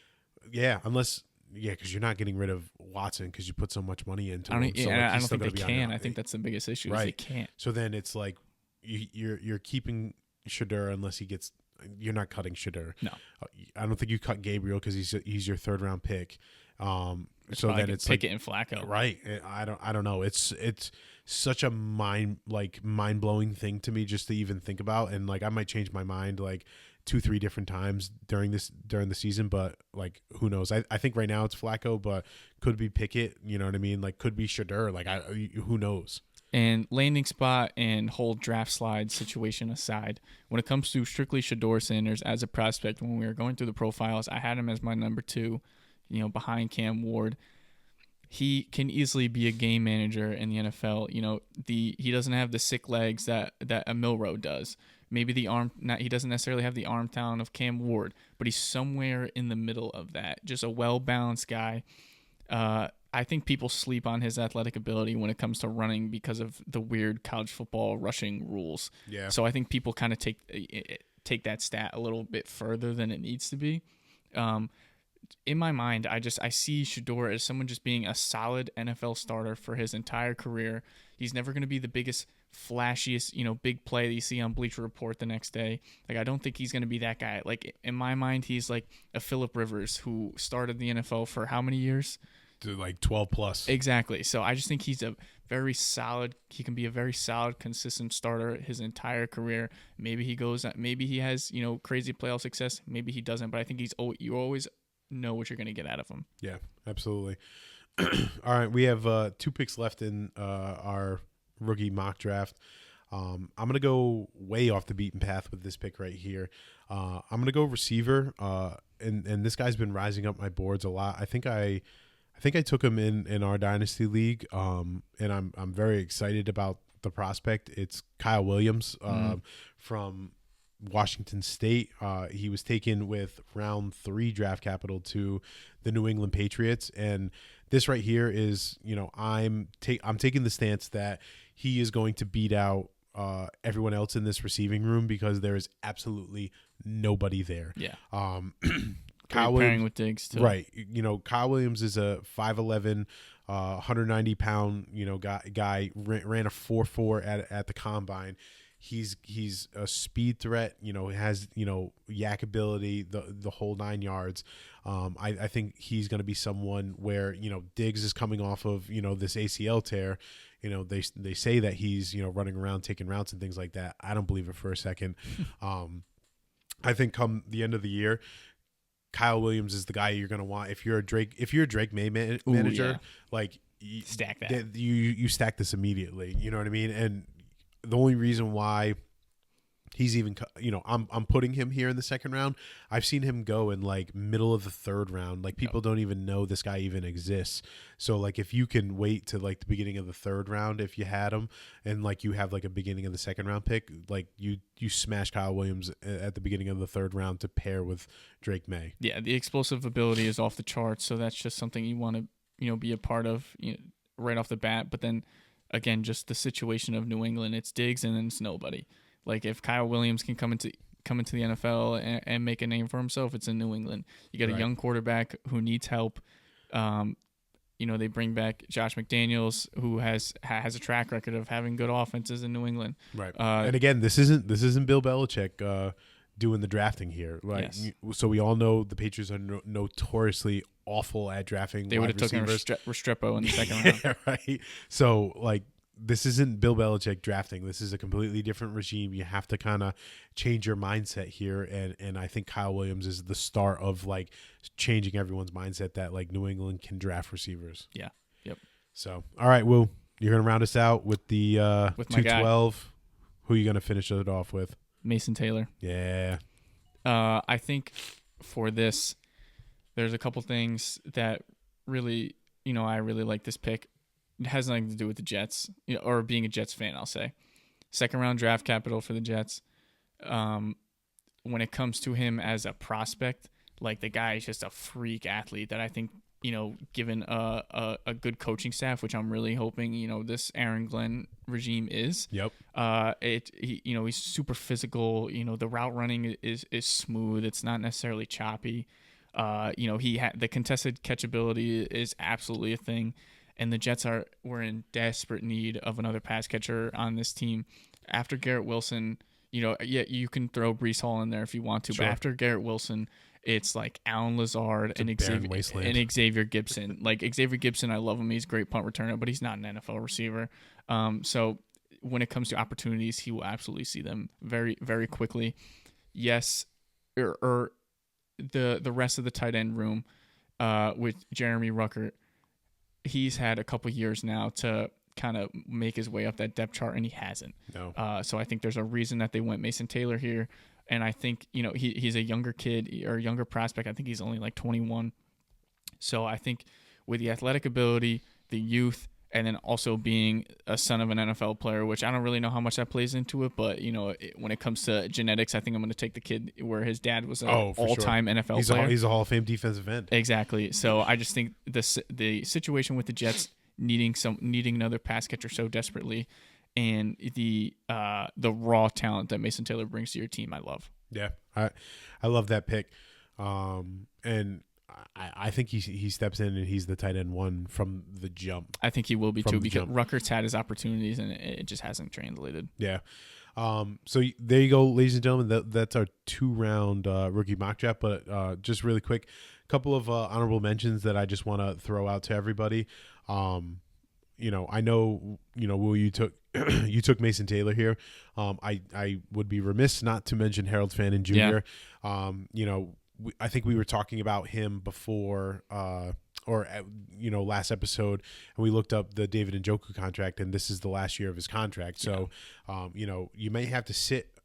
Yeah, because you're not getting rid of Watson because you put so much money into him. I don't think they can. I think that's the biggest issue. Right. They can't. So then it's you're keeping Shedeur unless he gets. You're not cutting Shedeur. No, I don't think you cut Gabriel because he's your 3rd-round pick. So then it's Pickett and Flacco. Right. I don't know. It's such a mind blowing thing to me just to even think about, and I might change my mind 2-3 different times during the season, but who knows? I think right now it's Flacco, but could be Pickett. You know what I mean? Could be Shedeur. Who knows? And landing spot and whole draft slide situation aside, when it comes to strictly Shedeur Sanders as a prospect, when we were going through the profiles, I had him as my number 2, behind Cam Ward. He can easily be a game manager in the NFL. He doesn't have the sick legs that a Milroe does. Maybe he doesn't necessarily have the arm talent of Cam Ward, but he's somewhere in the middle of that. Just a well-balanced guy. I think people sleep on his athletic ability when it comes to running because of the weird college football rushing rules. Yeah. So I think people kind of take that stat a little bit further than it needs to be. In my mind, I see Shedeur as someone just being a solid NFL starter for his entire career. He's never going to be the biggest, flashiest, big play that you see on Bleacher Report the next day. Like, I don't think he's going to be that guy. Like, in my mind, he's like a Phillip Rivers who started the NFL for how many years? To like 12 plus. Exactly. So I just think he's a very solid. He can be a very solid, consistent starter his entire career. Maybe he has crazy playoff success. Maybe he doesn't. But I think you always know what you're going to get out of him. Yeah, absolutely. All right, we have 2 picks left in our rookie mock draft. I'm going to go way off the beaten path with this pick right here. I'm going to go receiver, and this guy's been rising up my boards a lot. I think I took him in our dynasty league, and I'm very excited about the prospect. It's Kyle Williams from Washington State. He was taken with round 3 draft capital to the New England Patriots, and this right here is, I'm taking the stance that he is going to beat out everyone else in this receiving room because there is absolutely nobody there. Yeah. Kyle pairing with Diggs too. Right. Kyle Williams is a 5'11", 190 pound, guy ran a 4.4 at the combine. He's a speed threat, has, yak ability, the whole 9 yards. I think he's going to be someone where, Diggs is coming off of, this ACL tear. They say that he's, running around taking routes and things like that. I don't believe it for a second. I think come the end of the year, Kyle Williams is the guy you're going to want. If you're a Drake May manager, like stack that. You stack this immediately. You know what I mean? And the only reason why he's even, I'm putting him here in the 2nd round. I've seen him go in like middle of the 3rd round. Like people don't even know this guy even exists. So like if you can wait to like the beginning of the 3rd round, if you had him, and like you have like a beginning of the 2nd round pick, like you smash Kyle Williams at the beginning of the 3rd round to pair with Drake May. Yeah, the explosive ability is off the charts. So that's just something you want to be a part of right off the bat. But then again, just the situation of New England, it's Diggs and then it's nobody. Like if Kyle Williams can come into the NFL and make a name for himself, it's in New England. You got a young quarterback who needs help. They bring back Josh McDaniels, who has a track record of having good offenses in New England. Right. And again, this isn't Bill Belichick doing the drafting here. Right. Yes. So we all know the Patriots are notoriously awful at drafting. They would have taken Restrepo in the 2nd round. Right. So like, this isn't Bill Belichick drafting. This is a completely different regime. You have to kind of change your mindset here. And I think Kyle Williams is the start of like changing everyone's mindset that like New England can draft receivers. Yeah. Yep. So, all right, Will, you're going to round us out with the with 212. Who are you going to finish it off with? Mason Taylor. Yeah. I think for this, there's a couple things that really, I really like this pick. It has nothing to do with the Jets, or being a Jets fan, I'll say. 2nd round draft capital for the Jets. When it comes to him as a prospect, like the guy is just a freak athlete that I think, given a good coaching staff, which I'm really hoping, this Aaron Glenn regime is. Yep. He's super physical. The route running is smooth. It's not necessarily choppy. The contested catchability is absolutely a thing. And the Jets were in desperate need of another pass catcher on this team. After Garrett Wilson, you can throw Breece Hall in there if you want to, sure. But after Garrett Wilson, it's like Allen Lazard and Xavier Gibson. Like Xavier Gibson, I love him. He's a great punt returner, but he's not an NFL receiver. So when it comes to opportunities, he will absolutely see them very, very quickly. Yes, or the rest of the tight end room with Jeremy Ruckert. He's had a couple years now to kind of make his way up that depth chart, and he hasn't. No. So I think there's a reason that they went Mason Taylor here, and I think he's a younger kid or a younger prospect. I think he's only like 21. So I think with the athletic ability, the youth, and then also being a son of an NFL player, which I don't really know how much that plays into it, but when it comes to genetics, I think I'm going to take the kid where his dad was an all-time NFL player. He's a Hall of Fame defensive end. Exactly. So I just think the situation with the Jets needing another pass catcher so desperately, and the raw talent that Mason Taylor brings to your team, I love. Yeah, I love that pick, and I think he steps in and he's the tight end one from the jump. I think he will be too, because Rutgers had his opportunities and it just hasn't translated. Yeah. So there you go, ladies and gentlemen. That's our 2-round rookie mock draft. But just really quick, a couple of honorable mentions that I just want to throw out to everybody. I know Wu, you took you took Mason Taylor here. I would be remiss not to mention Harold Fannin Jr. Yeah. I think we were talking about him before, last episode, and we looked up the David Njoku contract, and this is the last year of his contract. So, you may have to sit,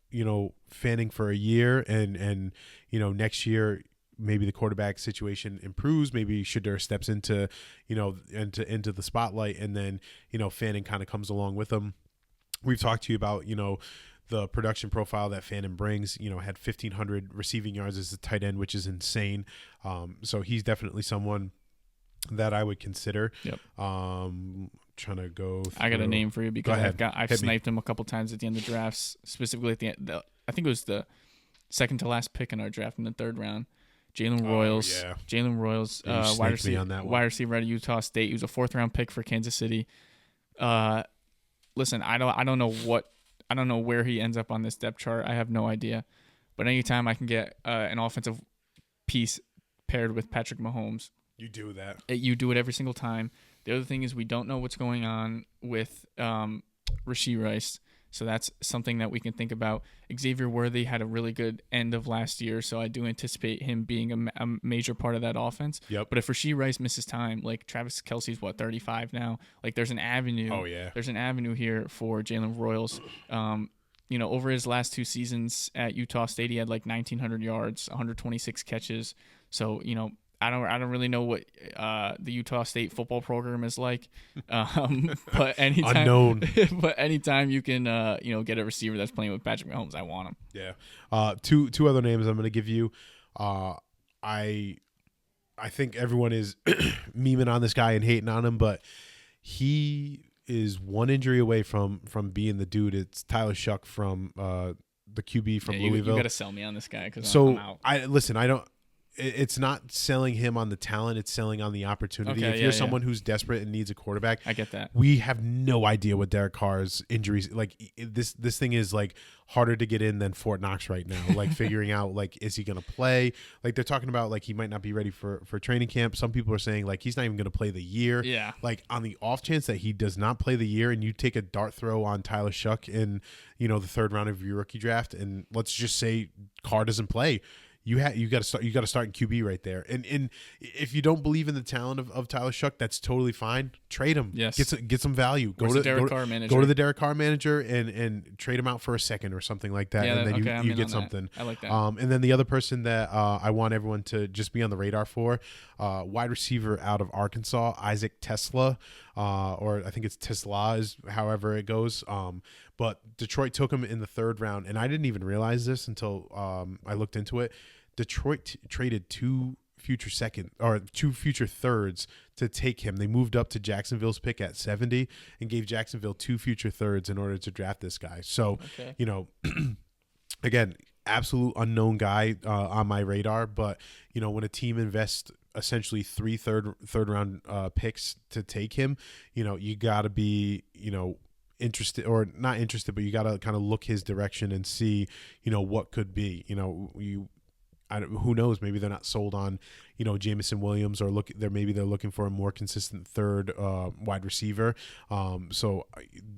Fanning for a year, and next year maybe the quarterback situation improves. Maybe Shedeur steps into the spotlight, and then Fanning kind of comes along with him. We've talked to you about the production profile that Fannin brings. Had 1,500 receiving yards as a tight end, which is insane. So he's definitely someone that I would consider. Yep. Trying to go through. I got a name for you because I've sniped him a couple times at the end of drafts, specifically at the end. I think it was the second to last pick in our draft in the 3rd round. Jalen Royals. Yeah. Jalen Royals, wide receiver out of Utah State. He was a 4th round pick for Kansas City. Listen, I don't know where he ends up on this depth chart. I have no idea. But anytime I can get an offensive piece paired with Patrick Mahomes, you do that. You do it every single time. The other thing is we don't know what's going on with Rashee Rice, so that's something that we can think about. Xavier Worthy had a really good end of last year, so I do anticipate him being a major part of that offense. Yep. But if Rashee Rice misses time, like Travis Kelce's 35 now, like there's an avenue. Oh yeah. There's an avenue here for Jalen Royals. Over his last 2 seasons at Utah State, he had like 1,900 yards, 126 catches. So I don't really know what the Utah State football program is like, but anytime unknown. But anytime you can get a receiver that's playing with Patrick Mahomes, I want him. Yeah. Two other names I'm going to give you. I think everyone is memeing on this guy and hating on him, but he is one injury away from being the dude. It's Tyler Shuck from the QB from Louisville. You got to sell me on this guy because I'm out. I don't. It's not selling him on the talent; it's selling on the opportunity. Okay, if you're someone who's desperate and needs a quarterback, I get that. We have no idea what Derek Carr's injuries like. This thing is like harder to get in than Fort Knox right now. Like figuring out like is he going to play? Like they're talking about like he might not be ready for training camp. Some people are saying like he's not even going to play the year. Yeah. Like on the off chance that he does not play the year, and you take a dart throw on Tyler Shuck in the 3rd round of your rookie draft, and let's just say Carr doesn't play. You got to start in QB right there, and if you don't believe in the talent of Tyler Shuck, that's totally fine. Trade him, yes. Get some value. Go to the Derek Carr manager and trade him out for a second or something like that, and then you get something. I like that. And then the other person that I want everyone to just be on the radar for, wide receiver out of Arkansas, Isaac Tesla, or I think it's Tesla is however it goes. But Detroit took him in the 3rd round, and I didn't even realize this until I looked into it. Detroit traded 2 future thirds to take him. They moved up to Jacksonville's pick at 70 and gave Jacksonville 2 future thirds in order to draft this guy. So, again, absolute unknown guy on my radar. But, when a team invests essentially 3 third round picks to take him, you got to be, interested or not interested, but you got to kind of look his direction and see, what could be, who knows? Maybe they're not sold on, Jamison Williams, or they're looking for a more consistent 3rd wide receiver. So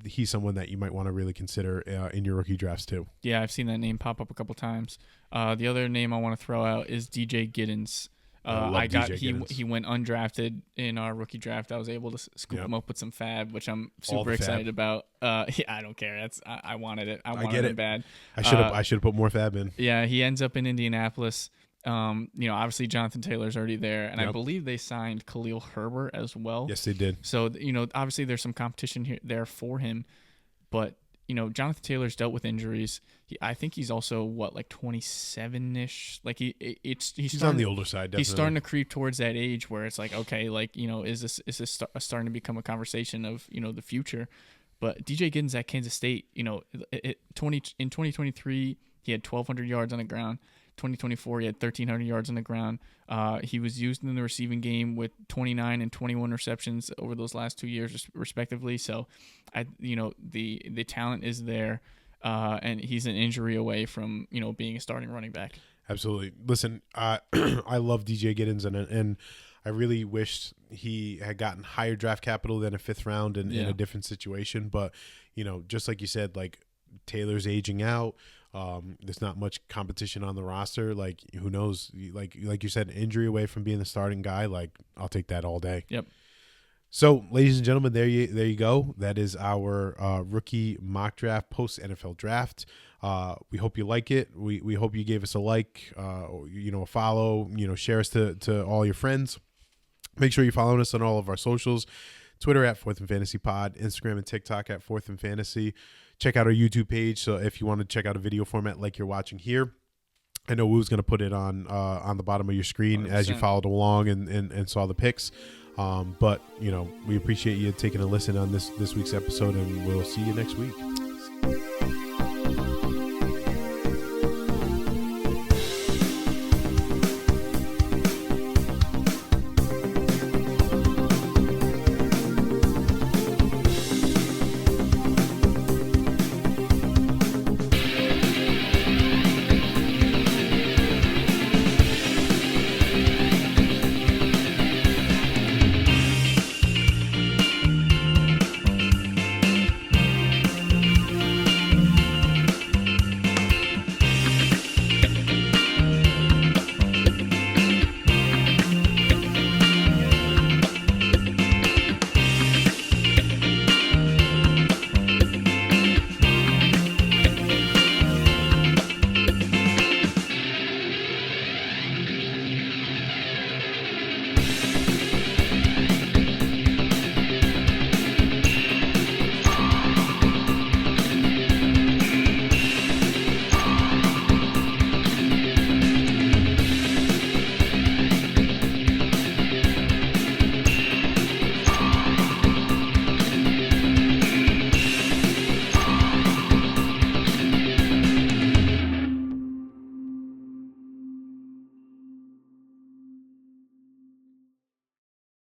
he's someone that you might want to really consider in your rookie drafts too. Yeah, I've seen that name pop up a couple times. The other name I want to throw out is DJ Giddens. He went undrafted in our rookie draft. I was able to scoop him up with some fab, which I'm super excited about. I don't care. I wanted it. I wanted it bad. I should have put more fab in. Yeah, he ends up in Indianapolis. Obviously Jonathan Taylor's already there, and I Yep. believe they signed Khalil Herbert as well. Yes, they did. So, obviously there's some competition there for him, but Jonathan Taylor's dealt with injuries. I think he's also like 27-ish. Like he's on the older side. Definitely. He's starting to creep towards that age where it's like, okay, like is this starting to become a conversation of the future? But DJ Giddens at Kansas State, in 2023 he had 1,200 yards on the ground. 2024 he had 1,300 yards on the ground. He was used in the receiving game with 29 and 21 receptions over those last 2 years respectively. So the talent is there, and he's an injury away from being a starting running back. Absolutely. Listen, I love DJ Giddens, and I really wished he had gotten higher draft capital than a 5th round in a different situation. But just like you said, like Taylor's aging out. There's not much competition on the roster. Like, who knows? Like you said, injury away from being the starting guy. Like, I'll take that all day. Yep. So, ladies and gentlemen, there you go. That is our rookie mock draft post NFL draft. We hope you like it. We hope you gave us a like, a follow. Share us to all your friends. Make sure you're following us on all of our socials. Twitter at 4th and Fantasy Pod, Instagram and TikTok at 4th and Fantasy. Check out our YouTube page. So if you want to check out a video format like you're watching here, I know Woo's going to put it on the bottom of your screen 100%. As you followed along and saw the picks. But we appreciate you taking a listen on this week's episode, and we'll see you next week.